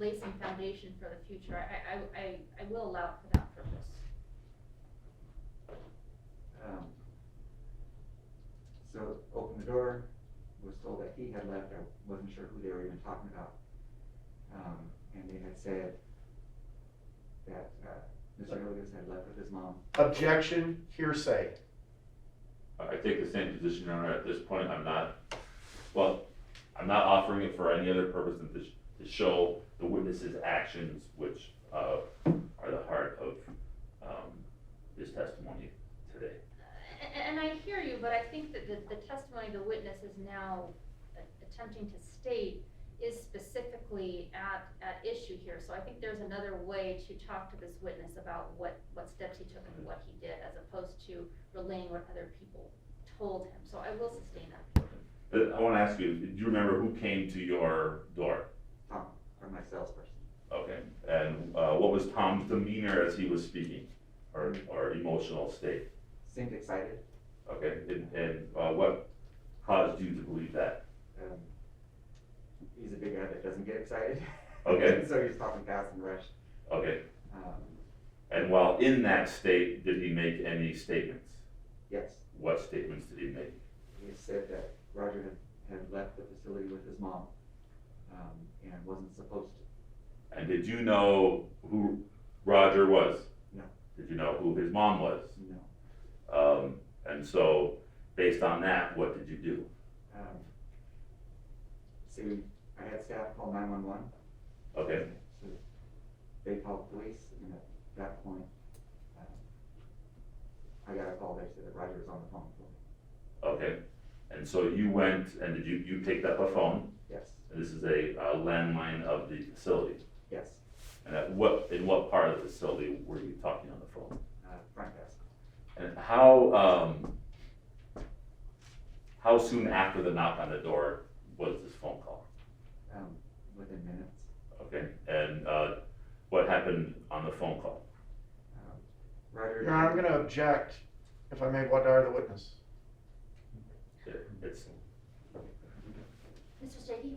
lay some foundation for the future. I will allow it for that purpose. so opened the door, was told that he had left, I wasn't sure who they were even talking about. And they had said that Mr. Hillygus had left with his mom. Objection. Hearsay. I take the same position, Your Honor. At this point, I'm not offering it for any other purpose than to show the witness's actions, which are the heart of his testimony today. And I hear you, but I think that the testimony the witness is now attempting to state is specifically at issue here. So I think there's another way to talk to this witness about what steps he took and what he did, as opposed to relaying what other people told him. So I will sustain that. I want to ask you, do you remember who came to your door? Tom, or my salesperson. Okay, and what was Tom's demeanor as he was speaking, or emotional state? Seemed excited. Okay, and what caused you to believe that? He's a big guy that doesn't get excited. Okay. So he's talking fast and rushed. Okay. And while in that state, did he make any statements? Yes. What statements did he make? He said that Roger had left the facility with his mom, and wasn't supposed to. And did you know who Roger was? No. Did you know who his mom was? No. And so, based on that, what did you do? So I had staff call 911. Okay. So they called police, and at that point, I got a call. They said that Roger was on the phone for me. Okay. And so you went, and did you picked up a phone? Yes. And this is a landline of the facility. Yes. And in what part of the facility were you talking on the phone? Front desk. And how soon after the knock on the door was this phone call? Within minutes. Okay, and what happened on the phone call? Roger. Your Honor, I'm gonna object, if I may, voir dire the witness. Mr. Stege?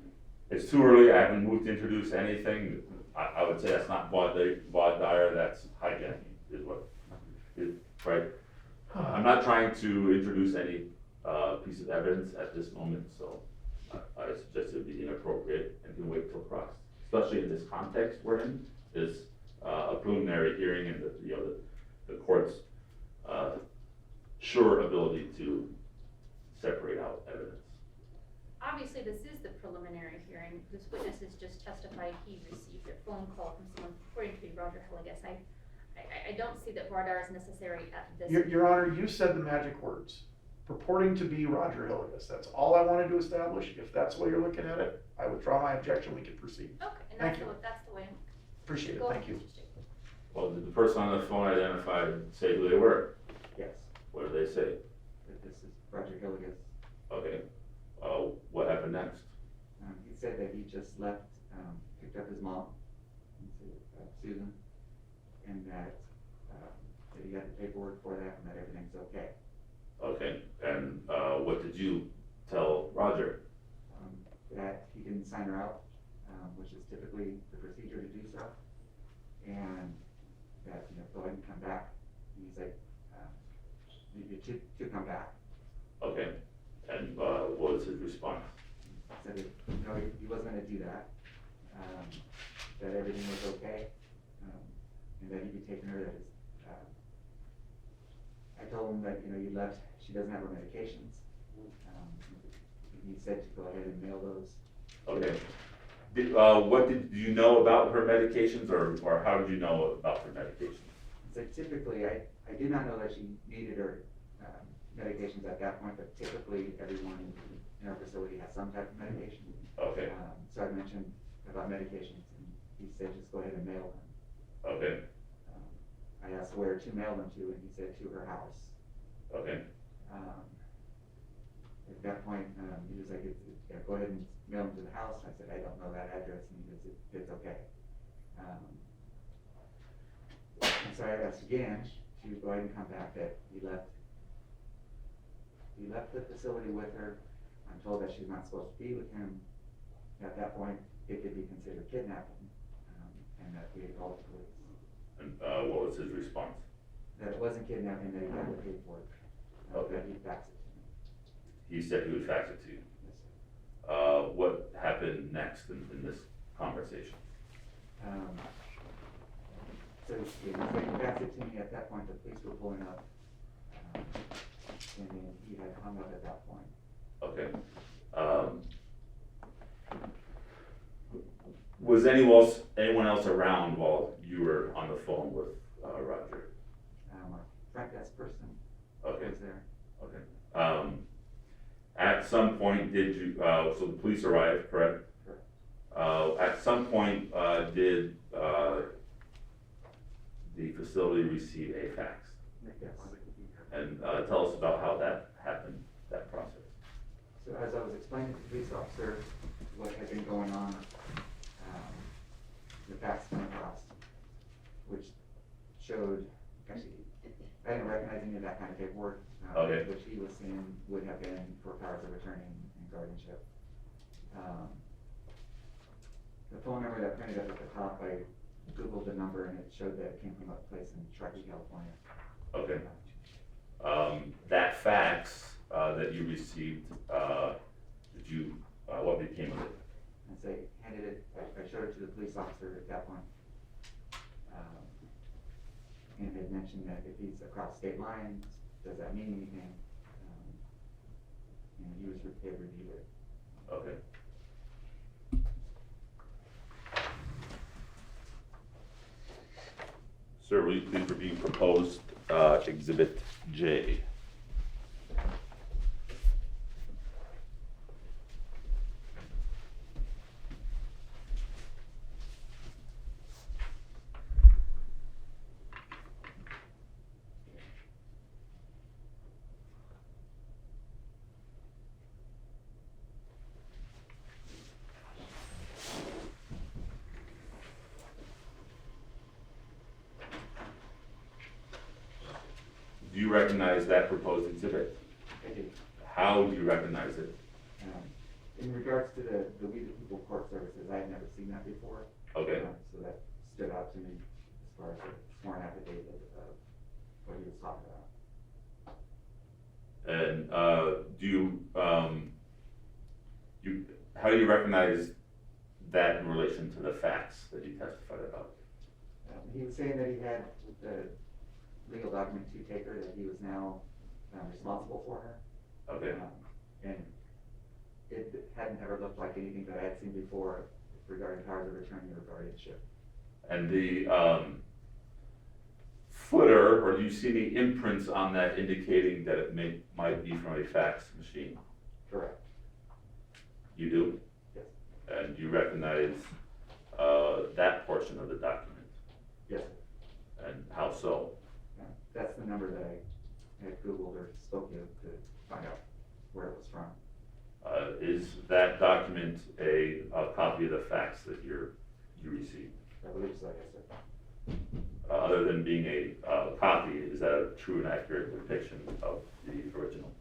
It's too early, I haven't moved to introduce anything. I would say that's not voir dire, that's hijacking, right? I'm not trying to introduce any piece of evidence at this moment, so I suggest it would be inappropriate and can wait till cross. Especially in this context we're in, is a preliminary hearing and the court's sure ability to separate out evidence. Obviously, this is the preliminary hearing. This witness has just testified he received a phone call from someone purporting to be Roger Hillygus. I don't see that voir dire is necessary at this. Your Honor, you said the magic words, purporting to be Roger Hillygus. That's all I wanted to establish. If that's the way you're looking at it, I withdraw my objection, we can proceed. Okay, and Thank that's the way. Appreciate it, Go thank ahead, you. Mr. Stege. Well, did the person on the phone identify and say who they were? Yes. What did they say? That this is Roger Hillygus. Okay, what happened next? He said that he just left, picked up his mom, Susan, and that he got the paperwork for that and that everything's okay. Okay, and what did you tell Roger? That he can sign her out, which is typically the procedure to do so, and that, go ahead and come back. And he's like, to come back. Okay, and what was his response? He said that, he wasn't gonna do that, that everything was okay, and that he'd be taking her, that his, I told him that, you left, she doesn't have her medications. He said to go ahead and mail those. Okay. What did you know about her medications, or how did you know about her medications? So typically, I did not know that she needed her medications at that point, but typically everyone in our facility has some type of medication. Okay. So I mentioned about medications, and he said just go ahead and mail them. Okay. I asked where to mail them to, and he said to her house. Okay. At that point, he was like, yeah, go ahead and mail them to the house. I said, I don't know that address, and he goes, it's okay. And so I asked again to go ahead and come back, that he left the facility with her. I'm told that she's not supposed to be with him. At that point, it could be considered kidnapping, and that we had called the police. And what was his response? That it wasn't kidnapping, that he got the paperwork. Okay. That he'd fax it to me. He said he would fax it to you. Yes, sir. What happened next in this conversation? So he faxed it to me. At that point, the police were pulling up, and then he had hung up at that point. Okay. Was anyone else around while you were on the phone with Roger? A front desk person Okay. was there. Okay. At some point, did you, so the police arrived, correct? Correct. At some point, did the facility receive a fax? Yes. And tell us about how that happened, that process. So as I was explaining to the police officer what had been going on, the fax came across, which showed, actually, I didn't recognize any of that kind of paperwork. Okay. Which he was saying would have been for powers of attorney and guardianship. The phone number that printed up at the top, I Googled the number and it showed that it came from a place in Truckee, California. Okay. That fax that you received, did you, what became of it? And so I handed it, I showed it to the police officer at that point. And they mentioned that if he's across state lines, does that mean anything? And he was, they reviewed it. Okay. Sir, will you please review proposed Exhibit J? Do you recognize that proposed exhibit? I do. How do you recognize it? In regards to the We the People Court Services, I had never seen that before. Okay. So that stood out to me as far as the sworn affidavit of what he was talking about. And do you, how do you recognize that in relation to the facts that you testified about? He was saying that he had the legal document to take her, that he was now responsible for her. Okay. And it hadn't ever looked like anything that I had seen before regarding powers of attorney or guardianship. And the footer, or do you see any imprints on that indicating that it might be from a fax machine? Correct. You do? Yes. And you recognize that portion of the document? Yes. And how so? That's the number that I had Googled or spoke to find out where it was from. Is that document a copy of the fax that you received? I believe so, yes, sir. Other than being a copy, is that a true and accurate depiction of the original?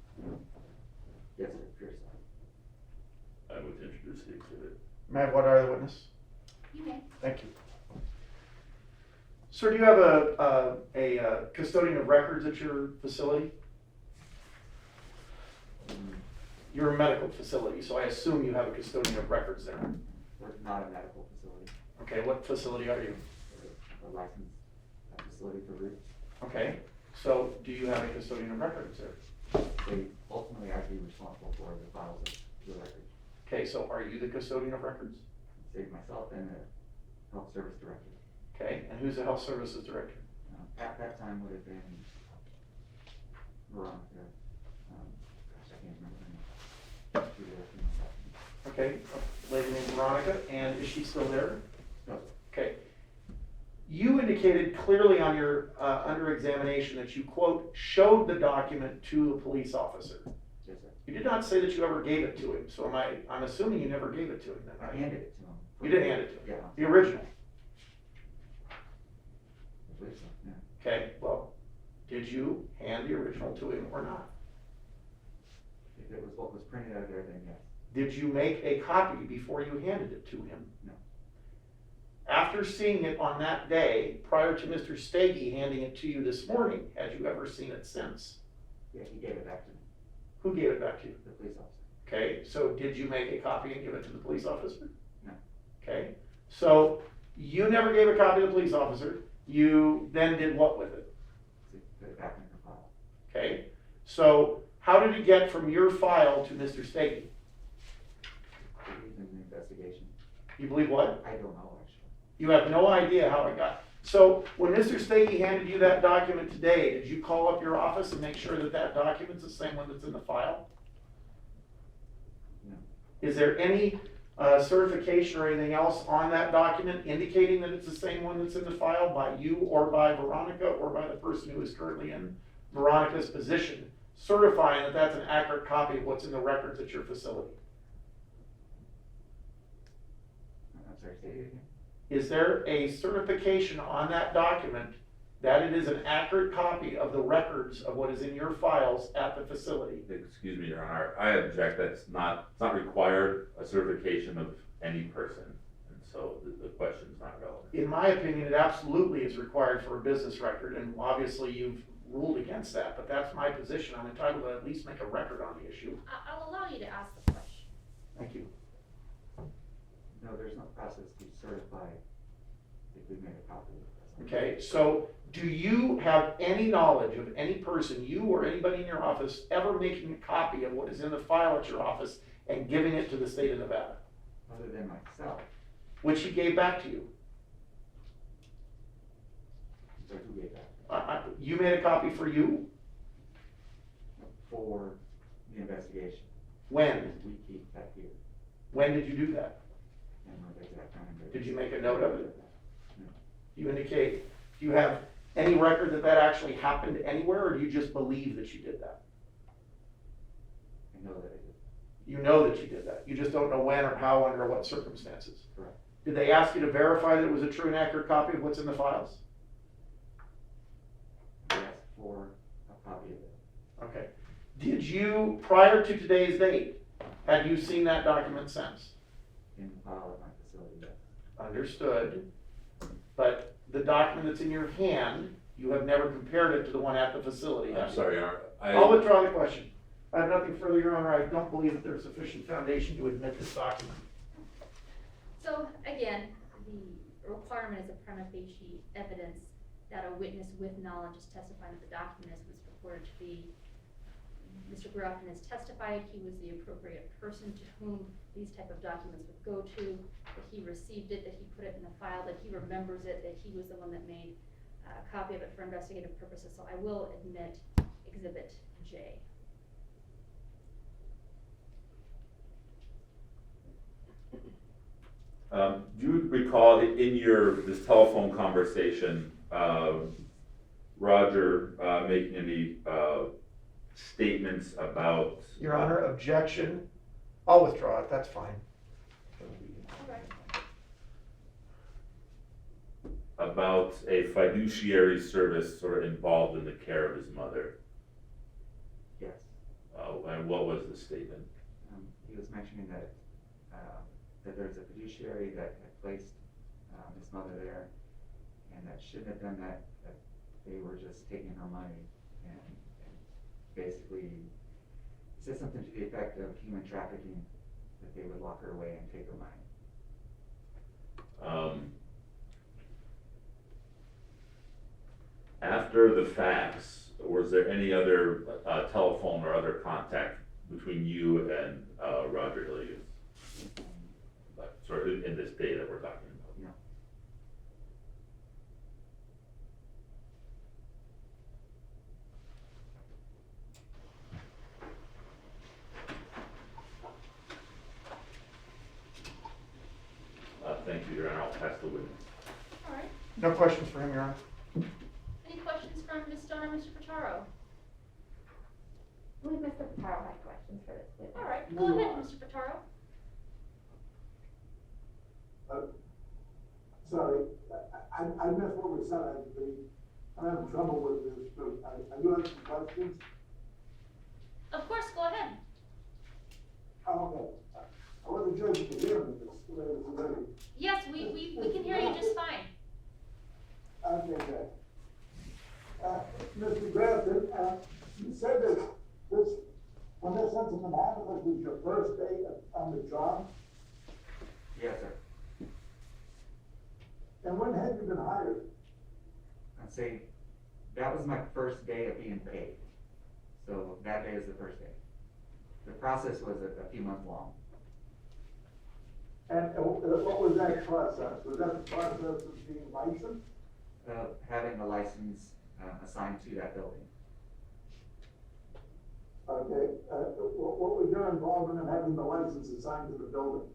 Yes, it appears so. I would introduce the exhibit. May I have what are the witness? You may. Thank you. Sir, do you have a custodian of records at your facility? You're a medical facility, so I assume you have a custodian of records there. We're not a medical facility. Okay, what facility are you? We're a licensed facility for roots. Okay, so do you have a custodian of records there? Ultimately, I'd be responsible for the files of the records. Okay, so are you the custodian of records? Save myself and the health service director. Okay, and who's the health services director? At that time would have been Veronica. Gosh, I can't remember her name. She was there. Okay, a lady named Veronica, and is she still there? No. Okay. You indicated clearly on your under examination that you, quote, showed the document to the police officer. Yes, sir. You did not say that you ever gave it to him, so I'm assuming you never gave it to him then, I right? handed it to him. You did hand it to him? Yeah. The original? I believe so, yeah. Okay, well, did you hand the original to him or not? If it was what was printed out there, then yes. Did you make a copy before you handed it to him? No. After seeing it on that day, prior to Mr. Stege handing it to you this morning, had you ever seen it since? Yeah, he gave it back to me, Who gave it back to you? the police officer. Okay, so did you make a copy and give it to the police officer? No. Okay, so you never gave a copy to the police officer, you then did what with it? So put it back in her file. Okay, so how did it get from your file to Mr. Stege? He's in the investigation. You believe what? I don't know, actually. You have no idea how it got. So when Mr. Stege handed you that document today, did you call up your office and make sure that that document's the same one that's in the file? No. Is there any certification or anything else on that document indicating that it's the same one that's in the file by you or by Veronica or by the person who is currently in Veronica's position, certifying that that's an accurate copy of what's in the records at your facility? I'm sorry, say it again. Is there a certification on that document that it is an accurate copy of the records of what is in your files at the facility? Excuse me, Your Honor, I object, it's not required, a certification of any person, and so the question's not relevant. In my opinion, it absolutely is required for a business record, and obviously you've ruled against that, but that's my position. I'm entitled to at least make a record on the issue. I'll allow you to ask the question. Thank you. No, there's no process to certify if we made a copy of it. Okay, so do you have any knowledge of any person, you or anybody in your office, ever making a copy of what is in the file at your office and giving it to the state of Nevada, Other than myself, which he gave back to you? so who gave that? You made a copy for you? For the investigation. When? We keep that here. When did you do that? I don't know the exact time, but. Did you make a note of it? No. You indicate, do you have any record that that actually happened anywhere, or do you just believe that you did that? I know that I did. You know that you did that. You just don't know when or how, under what circumstances. Correct. Did they ask you to verify that it was a true and accurate copy of what's in the files? I asked for a copy of it. Okay. Did you, prior to today's date, had you seen that document since? In the file at my facility, yes. Understood. But the document that's in your hand, you have never compared it to the one at the facility, have I'm you? sorry, Your Honor, I'll withdraw the question. I have nothing further, Your Honor. I don't believe that there's sufficient foundation to admit this document. So again, the requirement is a prima facie evidence that a witness with knowledge is testifying that the document is what's purported to be. Mr. Grafton has testified he was the appropriate person to whom these type of documents would go to, that he received it, that he put it in the file, that he remembers it, that he was the one that made a copy of it for investigative purposes. So I will admit Exhibit J. do you recall in this telephone conversation, Roger making any statements about? Your Honor, objection. I'll withdraw it. That's fine. About a fiduciary service sort of involved in the care of his mother? Yes. And what was the statement? He was mentioning that, that there's a fiduciary that had placed his mother there, and that shouldn't have done that, that they were just taking her money, and basically said something to the effect of human trafficking, that they would lock her away and take her money. After the facts, was there any other telephone or other contact between you and Roger Hillygus? Like, sort of in this day that we're talking about? No. Thank you, Your Honor. I'll pass the witness. All right. No questions for him, Your Honor. Any questions from Ms. Stone or Mr. Pitaro? I believe Mr. Pitaro had questions for this witness. All right, go ahead, Mr. Pitaro. Sorry, I missed what was said, I'm having trouble with this, but I do have some questions. Of course, go ahead. Oh, okay. I wasn't sure if you could hear me, this. Yes, we can hear you just fine. Okay, good. Mr. Grafton, you said that this, when this incident happened, this was your first day on the job? Yes, sir. And when had you been hired? I'd say that was my first day of being paid. So that day is the first day. The process was a few months long. And what was that process? Was that the process of being licensed? Having a license assigned to that building. Okay, what was your involvement in having the license assigned to the building?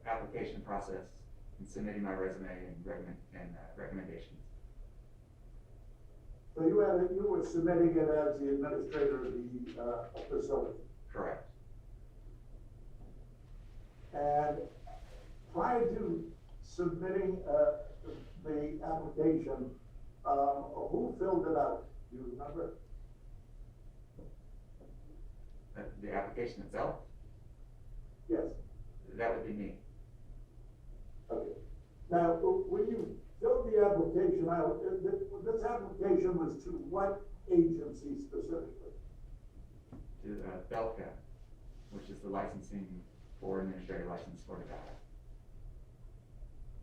Application process and submitting my resume and recommendations. So you were submitting it as the administrator of the facility? Correct. And prior to submitting the application, who filled it out? Do you remember? The application itself? Yes. That would be me. Okay. Now, when you filled the application out, this application was to what agency specifically? To Belka, which is the licensing for administrator license for Nevada.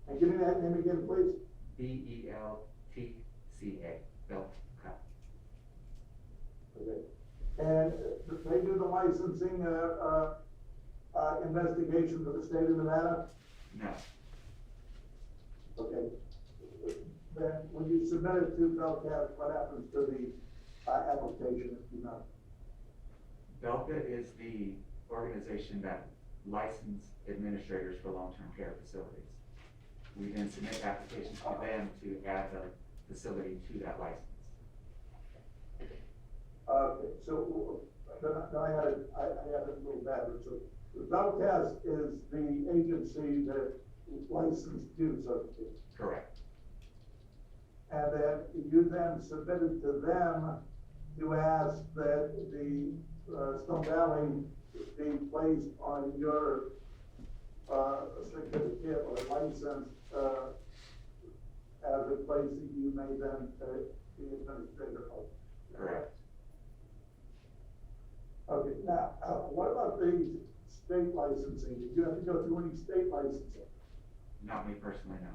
And give me that name again, please. BELTCA, Belka. Okay. And they do the licensing, investigation for the state of Nevada? No. Okay. Then when you submit it to Belka, what happens to the application if you know? Belka is the organization that licenses administrators for long-term care facilities. We then submit applications to them to add the facility to that license. Okay, so then I had it a little better. So the Belka is the agency that licenses you, so to speak. Correct. And then you then submitted to them to ask that the Stone Valley be placed on your certificate or license as a place that you may then be administrator of. Correct. Okay, now, what about the state licensing? Did you have to go through any state licensing? Not me personally, no.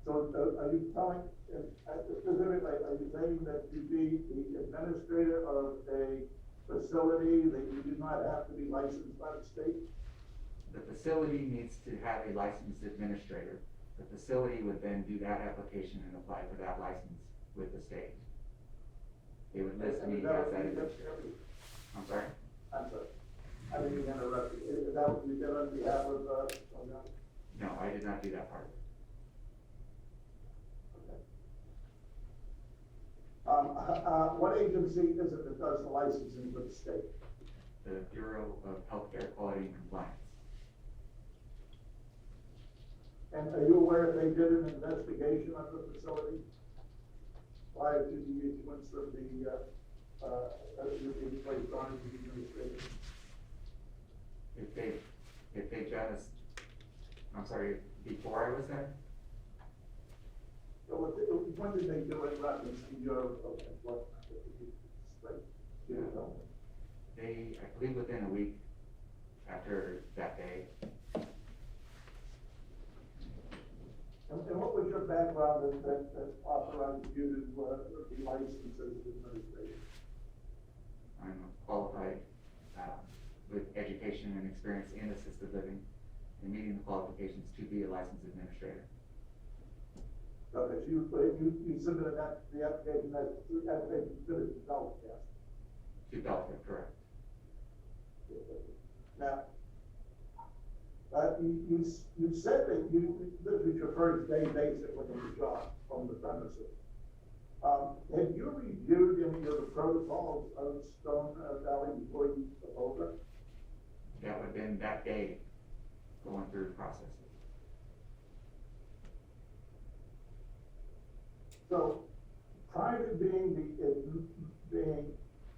So are you telling, specifically, are you saying that to be the administrator of a facility that you do not have to be licensed by the state? The facility needs to have a licensed administrator. The facility would then do that application and apply for that license with the state. It would list me as that administrator. I'm sorry? I'm sorry. I didn't mean to interrupt you. Is that what you did on behalf of, No, I did not do that part of it. what agency is it that does the licensing for the state? The Bureau of Healthcare Quality and Compliance. And are you aware if they did an investigation of the facility prior to the issuance of the, being placed on as the administrator? If they just, I'm sorry, before I was there? So when did they do it, reference to your, what, Yeah. They, I believe within a week after that day. And what was your background that authorized you to be licensed as an administrator? I'm qualified with education and experience in assisted living and meeting the qualifications to be a licensed administrator. Okay, so you submitted the application as they submitted to Belka. To Belka, correct. Now, you said that this was your first day basically on the job from the premises. Have you reviewed any of the protocols of Stone Valley before you took over? That would have been that day going through the process. So, prior to being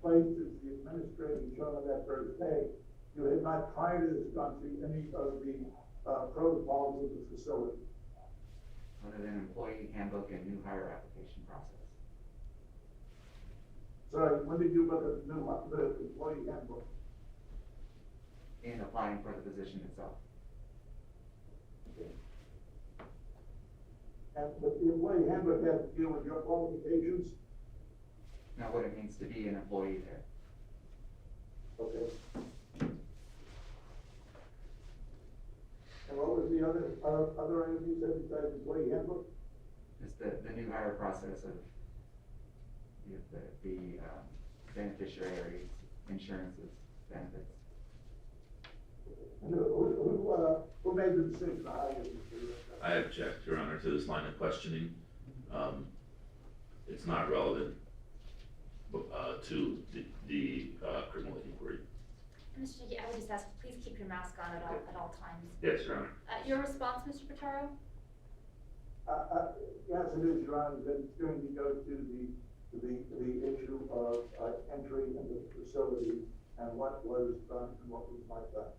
placed as the administrator on that first day, you had not prior to this gone through any of the protocols of the facility. Other than employee handbook and new hire application process. Sorry, when did you look at the employee handbook? In applying for the position itself. And the employee handbook has to deal with your qualifications? Now what it means to be an employee there. Okay. And what was the other items you said besides employee handbook? It's the new hire process of the beneficiary insurances, benefits. And who made the decision to hire you? I object, Your Honor, to this line of questioning. It's not relevant to the criminal inquiry. Mr. Stege, I would just ask, please keep your mask on at all times. Yes, Your Honor. Your response, Mr. Pitaro? Yes, it is, Your Honor, that it's going to go to the issue of entry into the facility and what was done and what was not done.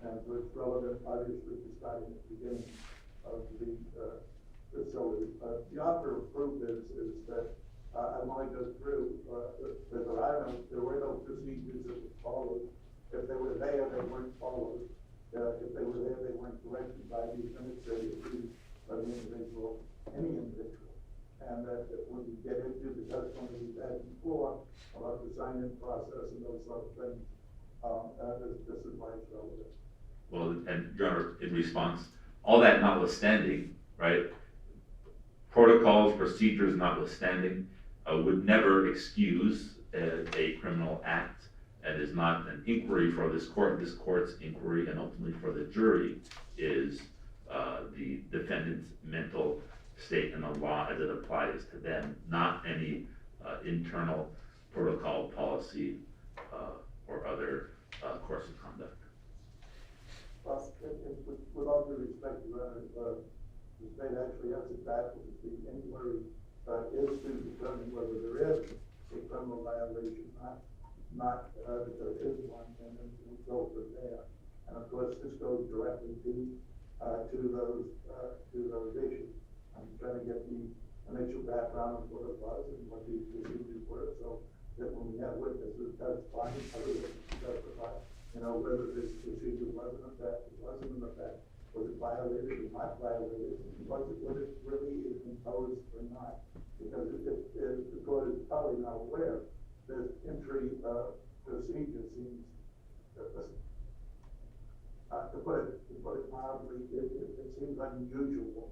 And so it's relevant, obviously, to starting at the beginning of the facility. The offer of proof is that I want to go through, that there were no procedures that were followed. If they were there, they weren't followed. If they were there, they weren't corrected by the administrative team of the individual, any individual. And that when we get into the testimony we've had before about the sign-in process and those sort of things, this is why it's relevant. Well, and Your Honor, in response, all that notwithstanding, right, protocols, procedures notwithstanding, would never excuse a criminal act, and is not an inquiry for this court. This court's inquiry, and ultimately for the jury, is the defendant's mental state and the law as it applies to them, not any internal protocol, policy, or other course of conduct. Well, with all due respect, Your Honor, the state actually has it backwards. The inquiry is to determine whether there is a criminal violation, not that there is one, and then we go from there. And of course, this goes directly to those issues. I'm trying to get the initial background of what it was and what the procedures were, so that when we have witnesses testifying, other witnesses testify, whether this procedure was in effect, it wasn't in effect, was it violated or not violated, was it really imposed or not? Because if the court is probably not aware, this entry procedure seems, to put it mildly, it seems unusual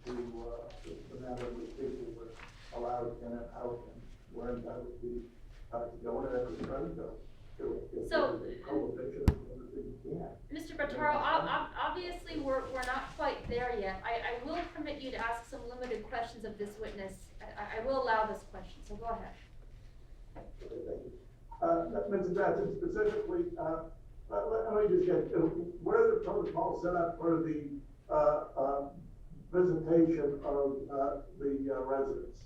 to the manner in which people were allowed in and out and were entitled to go in and out of the front. So, Mr. Pitaro, obviously we're not quite there yet. I will permit you to ask some limited questions of this witness. I will allow this question, so go ahead. Mr. Jackson, specifically, let me just get, where the protocol set up for the visitation of the residents?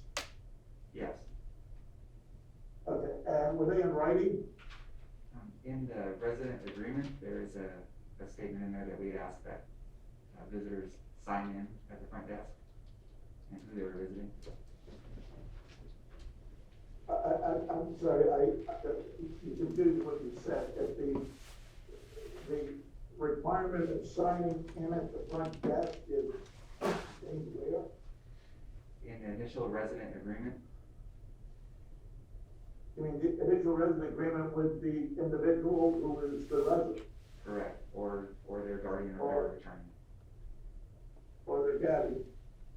Yes. Okay, and were they in writing? In the resident agreement, there is a statement in there that we ask that visitors sign in at the front desk and who they were visiting. I'm sorry, you confused what you said. If the requirement of signing in at the front desk is where? In the initial resident agreement. You mean the initial resident agreement with the individual who is the resident? Correct, or their guardian or their attorney. Or their guardian.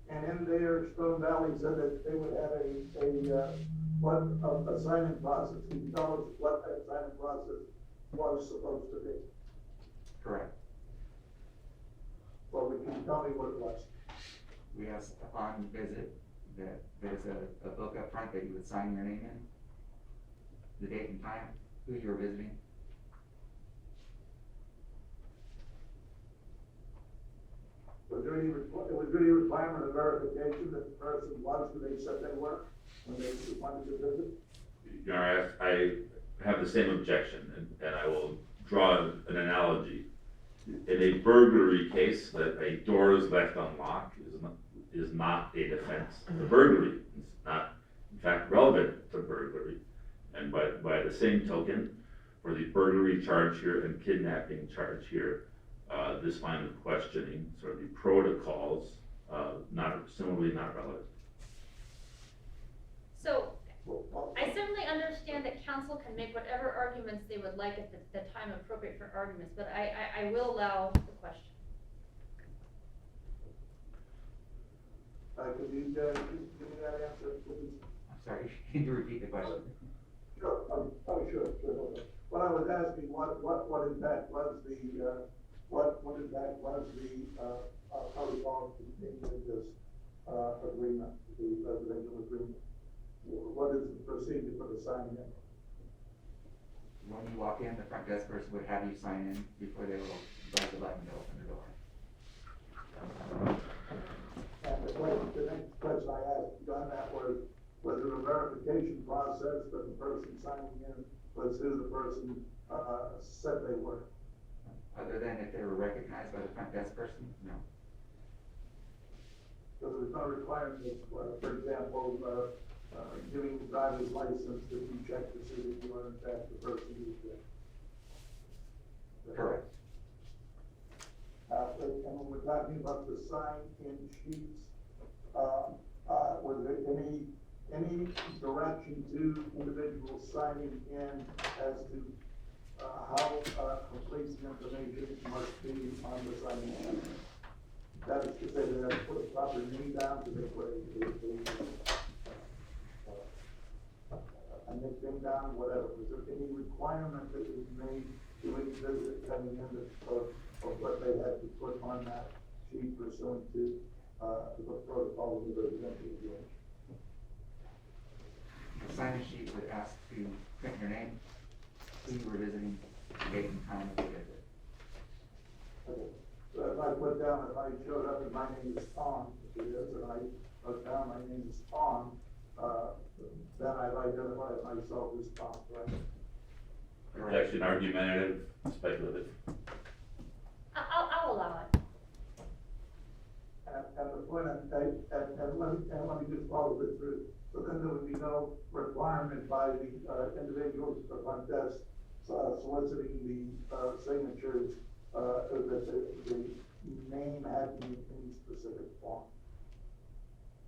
And in there, Stone Valley said that they would have a signing process. Can you tell us what that signing process was supposed to be? Correct. Well, can you tell me what it was? We asked upon visit that there's a book up front that you would sign your name in, the date and time, who you were visiting. Was there any requirement of verification that the person was who they said they were when they wanted to visit? Your Honor, I have the same objection, and I will draw an analogy. In a burglary case, that a door is left unlocked is not a defense to burglary. It's not, in fact, relevant to burglary. And by the same token, for the burglary charge here and kidnapping charge here, this line of questioning, sort of the protocols, similarly not relevant. So, I certainly understand that council can make whatever arguments they would like at the time appropriate for arguments, but I will allow the question. Could you, give me that answer, please? I'm sorry, can you repeat the question? Sure, sure. What I was asking, what in fact was the, what in fact was the, how we call it, this, agreement, the residential agreement? What is the procedure for the signing in? When you walk in, the front desk person would have you sign in before they will press the button to open the door. And the next question I asked on that was there a verification process that the person signing in was who the person, said they were? Other than if they were recognized by the front desk person, no. So there's no requirement, for example, giving the driver's license that you check to see that you are in fact the person who's there. Correct. And when we're talking about the sign-in sheets, was there any direction to individuals signing in as to how complete the information must be on the sign-in sheet? That is to say, they have to put a proper name down, to make a nickname down, whatever. Was there any requirement that was made to any visit coming in of what they had to put on that sheet pursuant to the protocol of the residential agreement? The sign-in sheet would ask to print your name, who you were visiting, date and time of the visit. Okay. So if I put down, if I showed up and my name is Tom, if it is, and I put down my name is Tom, then I've identified myself as Tom, right? Objection, argumentative, speculative. I'll allow it. And the point, and let me just follow this through. So then there would be no requirement by the individuals at the front desk soliciting the signatures that the name had to be in any specific form.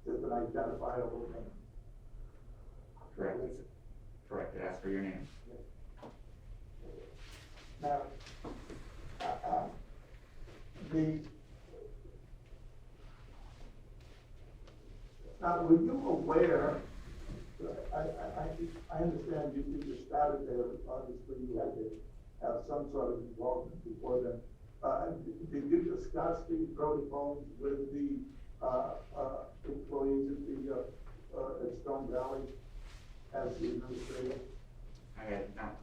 Just an identifiable name. Correct. Correct. It asks for your name. Now, now, were you aware, I understand you just started there, obviously you had to have some sort of involvement before then. Did you discuss these protocols with the employees at Stone Valley as the administrator? I had not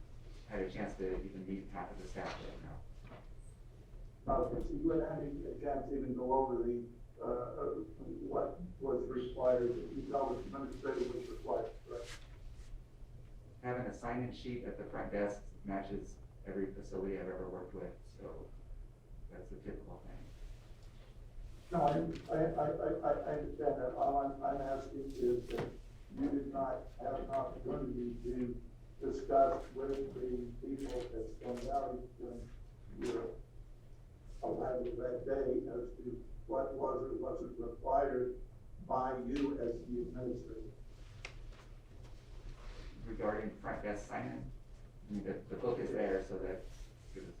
had a chance to even meet half of the staff yet, no. Okay, so you had a chance to even go over the, what was required, you felt the administrator was required, correct? Having a sign-in sheet at the front desk matches every facility I've ever worked with, so that's the typical thing. No, I understand that. All I'm asking is that you did not have an opportunity to discuss with the people at Stone Valley during your arrival that day as to what was or wasn't required by you as the administrator. Regarding front desk sign-in, I mean, the book is there, so that's good.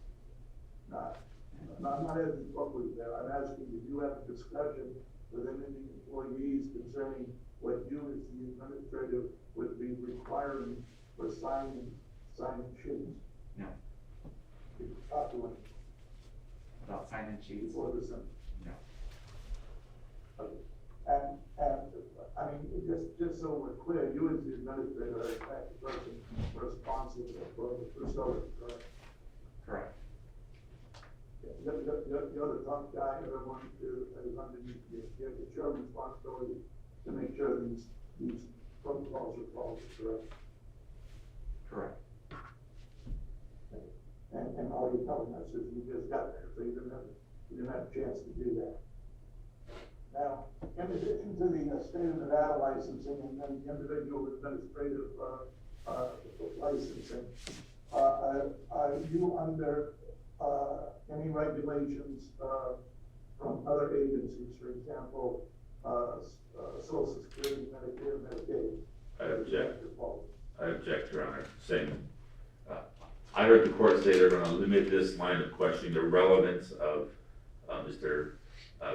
I'm not asking what was there. I'm asking, did you have a discussion with any of the employees concerning what you as the administrator would be requiring for signing sheets? No. Did you talk to them About sign-in sheets? before the session? No. Okay. And I mean, just so we're clear, you as the administrator are in fact the person responsible for the facility, correct? Correct. You're the top guy, everyone is underneath you. It's your responsibility to make sure these protocols are followed, correct? Correct. And all you're telling us is you just got there, so you didn't have a chance to do that. Now, in addition to the state of Nevada licensing and then the individual administrative licensing, are you under any regulations from other agencies, for example, Social Security, Medicare, Medicaid? I object, Your Honor. saying, I heard the court say they're gonna limit this line of questioning the relevance of, Mr.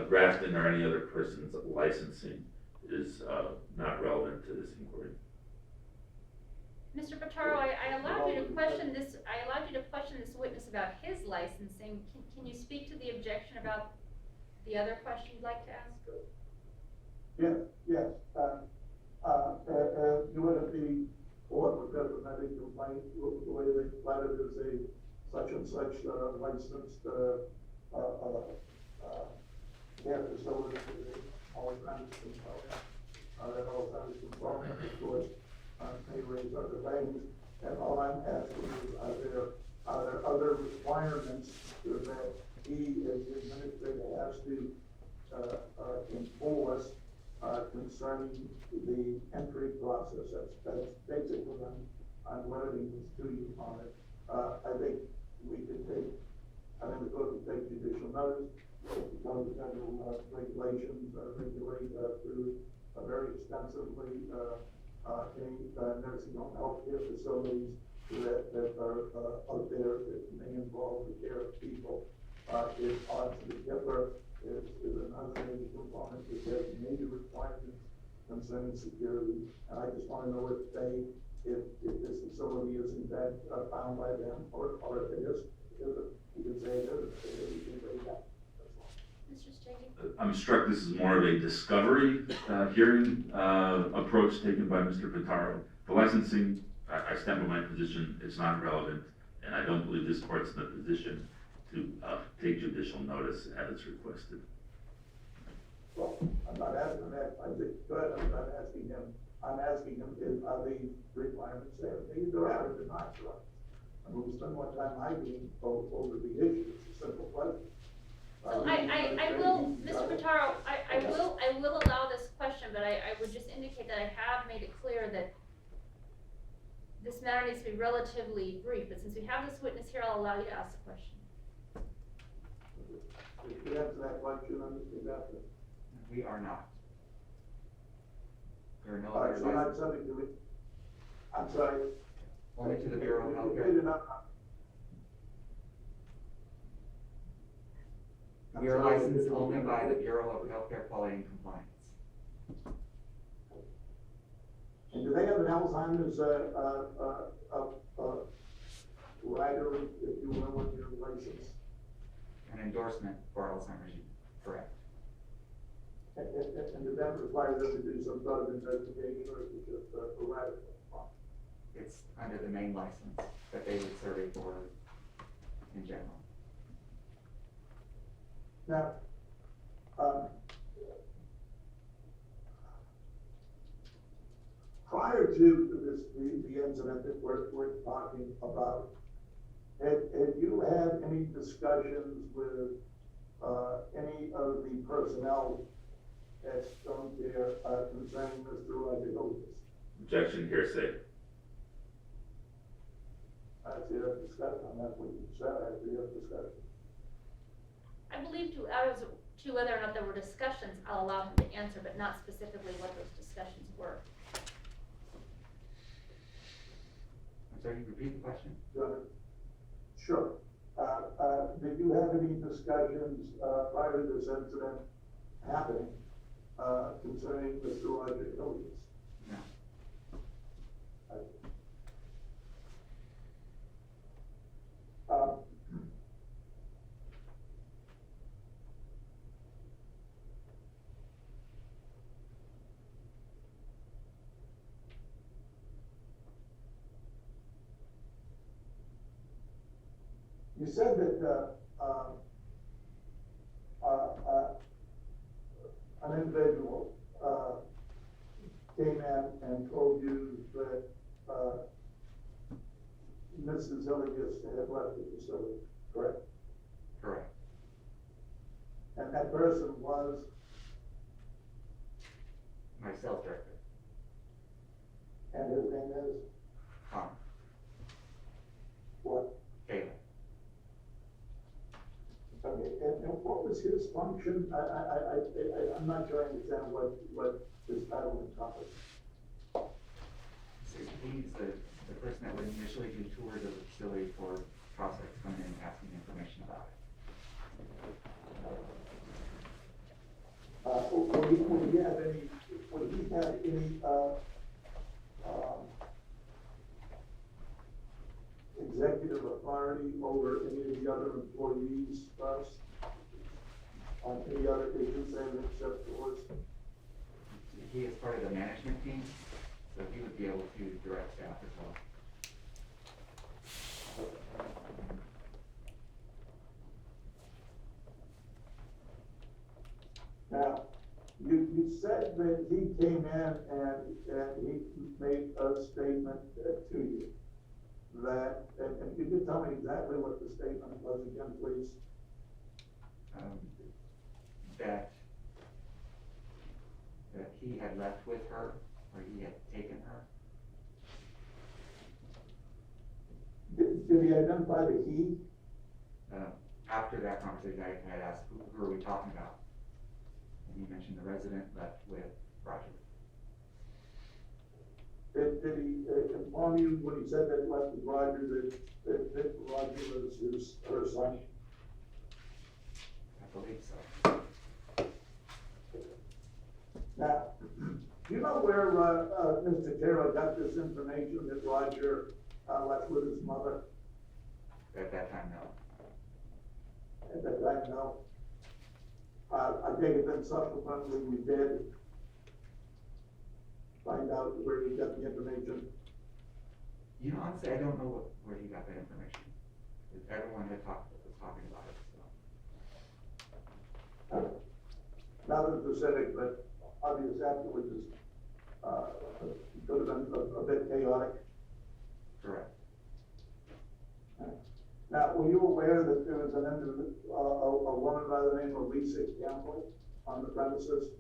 Grafton or any other person's licensing is, not relevant to this inquiry. Mr. Pitaro, I allowed you to question this witness about his licensing. Can you speak to the objection about the other question you'd like to ask? Yes. You would be, or would definitely complain, the way they plotted as a such and such licensed, facility, all kinds of components, that all kinds of components, of course, may raise other things, and all I'm asking is, are there other requirements that he, as the administrator, has to, enforce, concerning the entry process? That's basically what I'm learning this to you on it. I think the court can take judicial notice, because the federal regulations regulate through very extensively any nursing home healthcare facilities that are out there that may involve the care of people. It ought to differ is another major component that has major requirements concerning security. And I just want to know if this facility is in fact found by them, or if it is, you can say it is, you can say that. Mr. Stege? I'm struck this is more of a discovery hearing approach taken by Mr. Pitaro. The licensing, I stand by my position, it's not relevant, and I don't believe this court's in a position to take judicial notice as requested. Well, I'm not asking that, I'm asking him, are the requirements there? Maybe there are, they're not, right? And we'll spend more time arguing over the issue, it's a simple question. So I will, Mr. Pitaro, I will allow this question, but I would just indicate that I have made it clear that this matter needs to be relatively brief, but since we have this witness here, I'll allow you to ask the question. If you answer that question, Mr. Grafton. We are not. There are no All right, other so you're not licenses. subject to it. I'm sorry. Only to the Bureau of You Health did Care. not- We are licensed only by the Bureau of Health Care Quality and Compliance. And do they have an Alzheimer's, rider, if you will, with your license? An endorsement for Alzheimer's use, correct. And does that require them to do some sort of investigation, or is it just a rider? It's under the main license that they would survey for in general. Now, prior to the incident that we're talking about, had you had any discussions with any of the personnel at Stone Care concerning Mr. Hillygus? Objection, hearsay. I see a discussion on that, what you said, I see a discussion. I believe to whether or not there were discussions, I'll allow him to answer, but not specifically what those discussions were. I'm sorry, can you repeat the question? Sure. Did you have any discussions prior to this incident happening concerning Mr. Hillygus? No. You said that an individual came in and told you that Mrs. Hillygus had left the facility, correct? Correct. And that person was? My sales director. And his name is? Tom. What? Taylor. Okay, and what was his function? I'm not sure I understand what his title encompassed. So he's the person that would initially do tours of the facility for prospects coming in and asking information about it. Would he have any, executive authority over any of the other employees first? On any other issues they have except yours? He is part of the management team, so he would be able to direct staff as well. Now, you said that he came in and he made a statement to you that, and you could tell me exactly what the statement was again, please? That he had left with her, or he had taken her. Did he identify the he? After that conversation, I had asked, who are we talking about? And he mentioned the resident left with Roger. Did he inform you when he said that left with Roger that Roger was her son? I believe so. Now, do you know where Mr. Pitaro got this information that Roger left with his mother? At that time, no. At that time, no. I take it then subsequently we did find out where he got the information. You know, honestly, I don't know where he got that information. Everyone was talking about it, so. Nothing specific, but obvious afterwards is, could have been a bit chaotic. Correct. Now, were you aware that there was a woman by the name of Lisa Campbell on the premises?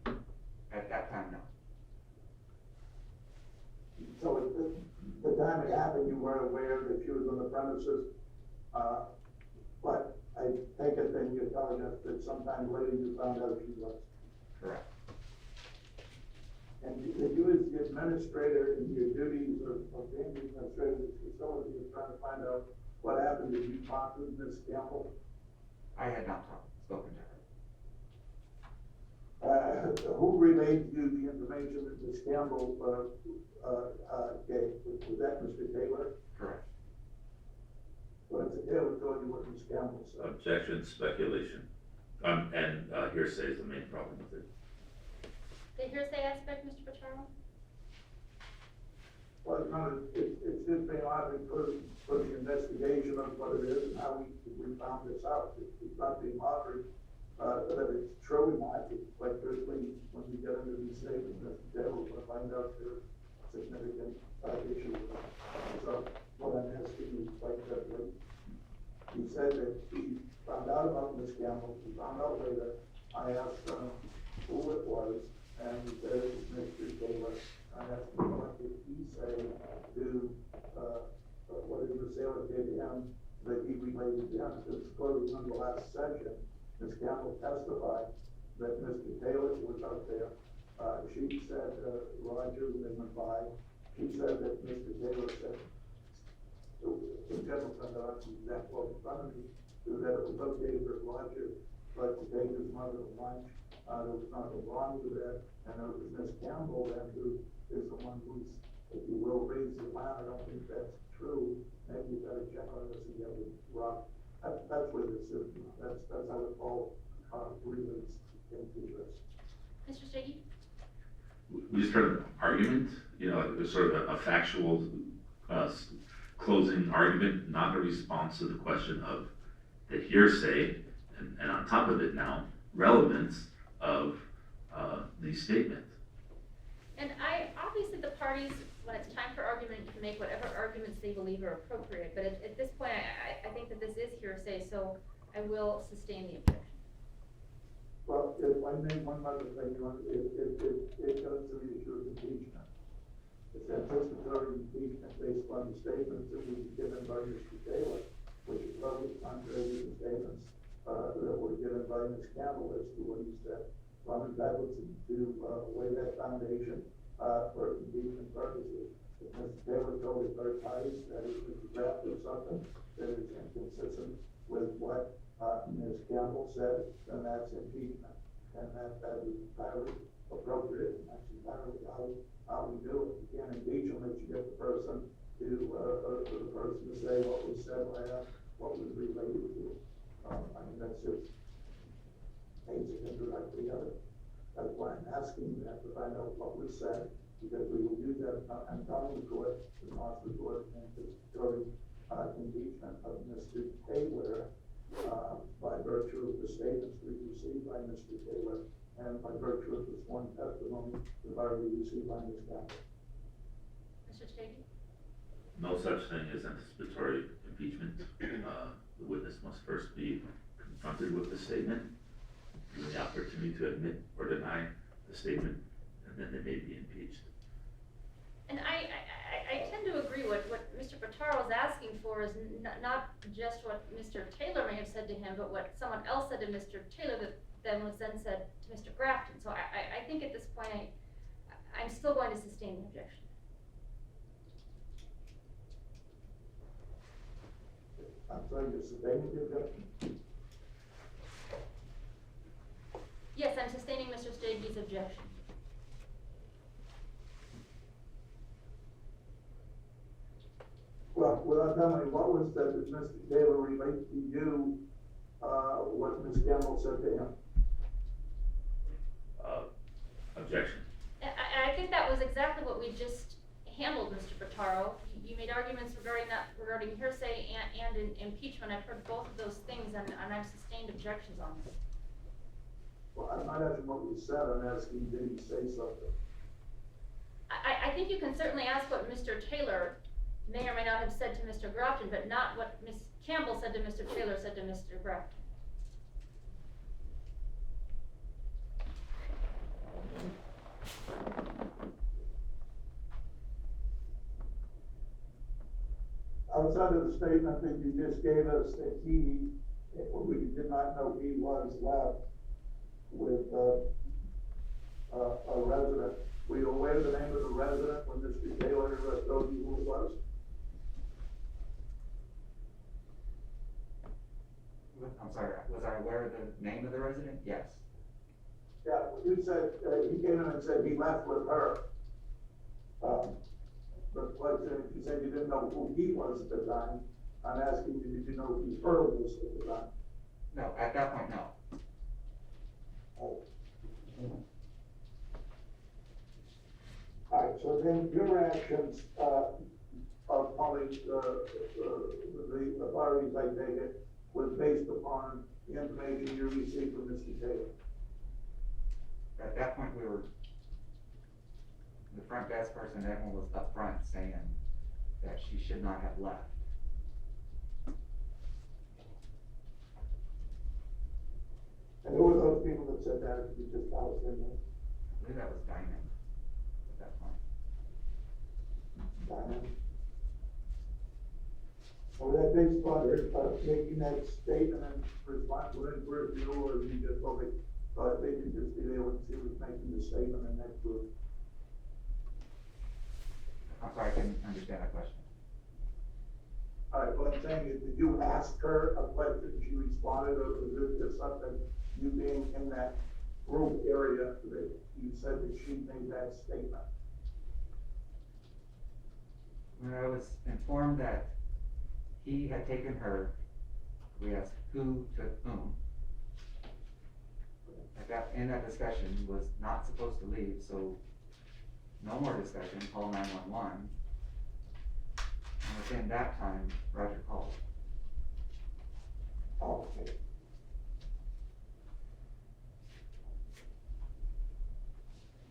At that time, no. So at the time it happened, you weren't aware that she was on the premises, but I take it then you're telling us that sometime later you found out she was. Correct. And that you as the administrator in your duties of being the administrator of this facility is trying to find out what happened. Did you talk to Ms. Campbell? I had not spoken to her. Who relayed you the information that Ms. Campbell gave? Was that Mr. Taylor? Correct. So Mr. Taylor told you what Ms. Campbell said. Objection, speculation, and hearsay is the main problem with it. The hearsay aspect, Mr. Pitaro? Well, it's just been odd for the investigation of what it is and how we found this out. It's not being offered, that it's true or not. It's quite truthfully, when we get into these statements, Mr. Taylor will find out there are significant issues. So what I'm asking you quite carefully, he said that he found out about Ms. Campbell. He found out later. I asked who it was, and he said it was Mr. Taylor. I asked him what did he say to what did the sailor say to him that he related to him. Because clearly in the last session, Ms. Campbell testified that Mr. Taylor was out there. She said Roger when they went by. She said that Mr. Taylor said, in general, that quote in front of me, that it was okay for Roger but to take his mother to lunch. There was nothing wrong with that. And it was Ms. Campbell then who is the one who's, if you will, raised the line. I don't think that's true. Maybe you better check on this again with Rob. That's where this is. That's how it all relates into this. Mr. Stege? We just heard an argument, like sort of a factual closing argument, not a response to the question of the hearsay, and on top of it now, relevance of these statements. And obviously the parties, when it's time for argument, can make whatever arguments they believe are appropriate, but at this point, I think that this is hearsay, so I will sustain the objection. Well, if I may, one other thing, it goes to the issue of impeachment. It's anticipatory impeachment based on the statements that were given by Mr. Taylor, which is probably contrary to the statements that were given by Ms. Campbell as to what he said. So I'm entitled to lay that foundation for impeachment purposes. If Mr. Taylor told his advertise that it was drafted something that is inconsistent with what, Ms. Campbell said, then that's impeachment. And that is entirely appropriate, and that's entirely how we do it. You can't impeach unless you get the person to say what was said last, what was related to. I mean, that's just takes it indirectly of it. That's why I'm asking that to find out what was said, because we will use that and telling the court, the master court, and during impeachment of Mr. Taylor, by virtue of the statements we received by Mr. Taylor, and by virtue of the sworn testimony we've already received by Ms. Campbell. Mr. Stege? No such thing as anticipatory impeachment. The witness must first be confronted with the statement, given the opportunity to admit or deny the statement, and then they may be impeached. And I tend to agree with what Mr. Pitaro is asking for is not just what Mr. Taylor may have said to him, but what someone else said to Mr. Taylor that then was then said to Mr. Grafton. So I think at this point, I'm still going to sustain the objection. I'm sorry, you're sustaining the objection? Yes, I'm sustaining Mr. Stege's objection. Well, tell me, what was that Mr. Taylor relate to you, what Ms. Campbell said to him? Objection. I think that was exactly what we just handled, Mr. Pitaro. You made arguments regarding hearsay and impeachment. I've heard both of those things, and I've sustained objections on this. Well, I'm not asking what you said, I'm asking, did he say something? I think you can certainly ask what Mr. Taylor may or may not have said to Mr. Grafton, but not what Ms. Campbell said to Mr. Taylor said to Mr. Grafton. Outside of the statement that you just gave us that we did not know he was left with a resident, were you aware of the name of the resident when Mr. Taylor told you who it was? I'm sorry, was I aware of the name of the resident? Yes. Yeah, you said, he came in and said he left with her. But what, you said you didn't know who he was at the time. I'm asking you, did you know who her was at the time? No, at that point, no. Oh. All right, so then your actions, of calling, the authorities, I take it, was based upon the information you received from Mr. Taylor. At that point, the front desk person, everyone was up front saying that she should not have left. And who were those people that said that? You just tell us their names? I believe that was Diamond at that point. Diamond. Was that based on her, making that statement and response to it for you, or you just probably thought they could just be there when she was making the statement and that group? I'm sorry, I didn't understand that question. All right, what I'm saying is, did you ask her a question, she responded, or was it just something, you being in that group area, that you said that she made that statement? When I was informed that he had taken her, we asked who took whom. In that discussion, was not supposed to leave, so no more discussion, call 911. And within that time, Roger called. Okay.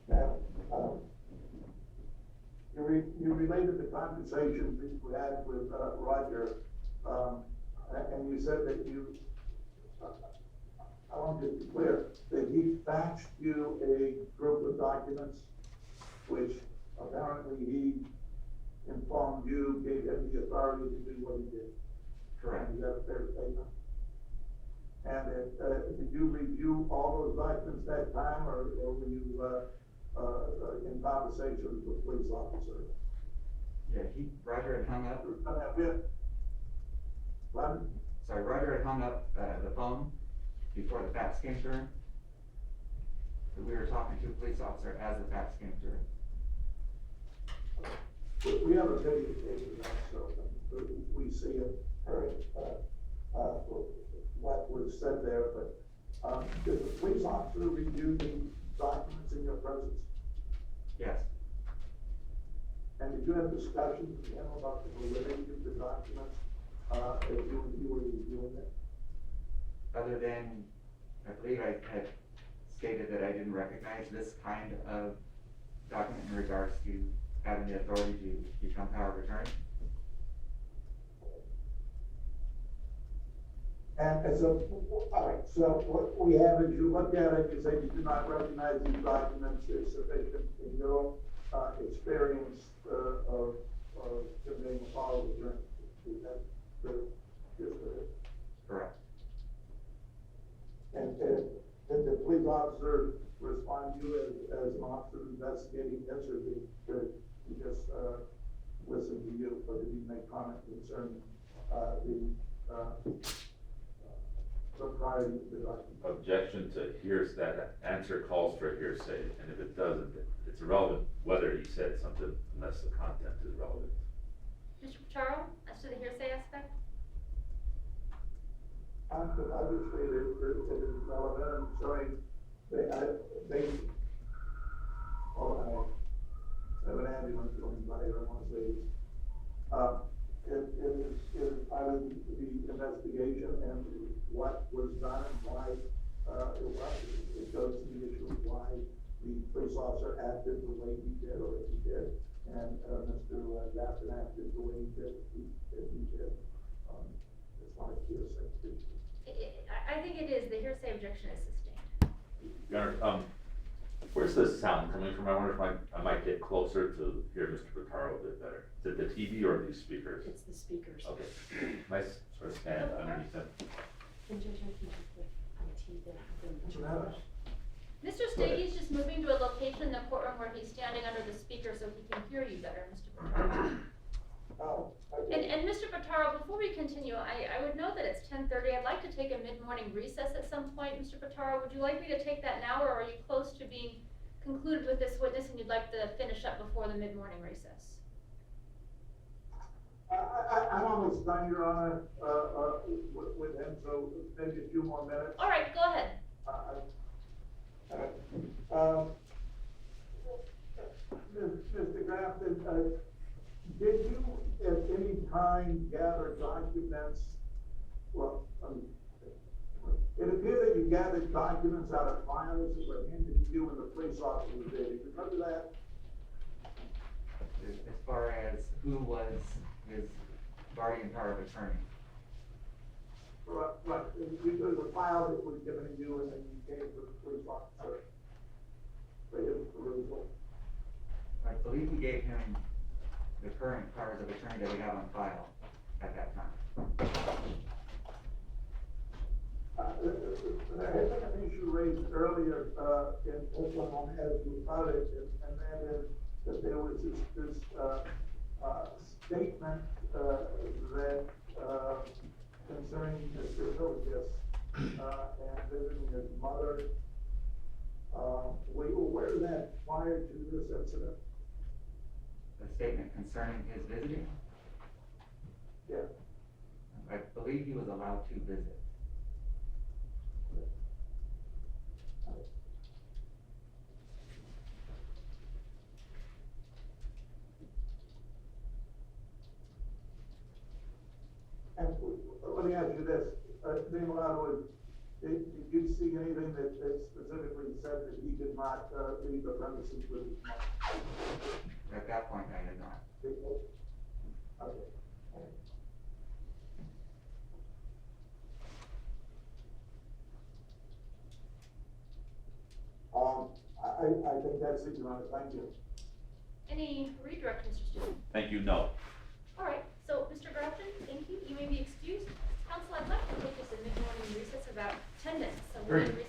Now, you related the conversation that you had with Roger, and you said that I want to be clear, that he faxed you a group of documents, which apparently he informed you, gave him the authority to do what he did. Correct. Is that a fair statement? And did you review all those documents that time, or were you in conversations with police officers? Yeah, Roger had hung up. What? Sorry, Roger had hung up the phone before the fax came through. So we were talking to a police officer as the fax came through. We have a videotape of that, so we see it, what was said there, but, did the police officer review the documents in your presence? Yes. And did you have discussions with him about the validity of the documents, as you were reviewing it? Other than, I believe I had stated that I didn't recognize this kind of document in regards to having the authority to become power of attorney. And so, all right, so what we have is you look at it, you say you do not recognize these documents as sufficient in your, experience, of conveying a power of attorney. Is that true? Yes, it is. Correct. And did the police officer respond to you as an officer investigating this, or did he just, listen to you, or did he make comment concerning, the propriety of the document? Objection to that answer calls for hearsay, and if it doesn't, it's irrelevant whether he said something unless the content is relevant. Mr. Pitaro, as to the hearsay aspect? Obviously, it is relevant, and showing, I have an ambulance going by here, I want to say, it is part of the investigation and what was done and why, it goes to the issue of why the police officer acted the way he did, or if he did, and, Mr. Grafton acted the way he did, if he did. It's not a hearsay. I think it is. The hearsay objection is sustained. Your Honor, where's the sound coming from? I wonder if I might get closer to hear Mr. Pitaro a bit better. Is it the TV or these speakers? It's the speakers. Okay, nice sort of stand underneath them. Mr. Stege is just moving to a location in the courtroom where he's standing under the speaker so he can hear you better, Mr. Pitaro. Oh, okay. And Mr. Pitaro, before we continue, I would note that it's 10:30. I'd like to take a mid-morning recess at some point. Mr. Pitaro, would you like me to take that now, or are you close to being concluded with this witness and you'd like to finish up before the mid-morning recess? I'm almost done, Your Honor, with him, so maybe a few more minutes. All right, go ahead. Mr. Grafton, did you at any time gather documents, it appeared that you gathered documents out of files that were handed to you when the police officer was there. Do you remember that? As far as who was his guardian power of attorney. Right, there was a file that was given to you and then you gave to the police officer for his perusal. I believe we gave him the current powers of attorney that we have on file at that time. There had been an issue raised earlier, in Oklahoma as we about it, and that is that there was this statement, that, concerning Mr. Hillygus, and visiting his mother. Were you aware of that prior to this incident? The statement concerning his visiting? Yeah. I believe he was allowed to visit. And let me ask you this, being allowed, did you see anything that specifically said that he did not leave the premises with his mother? At that point, I did not. Okay. I think that's it, Your Honor. Thank you. Any redirect, Mr. Stewart? Thank you, no. All right, so Mr. Grafton, thank you. You may be excused. Counsel, I'd like to take this a mid-morning recess, about 10 minutes, so we'll be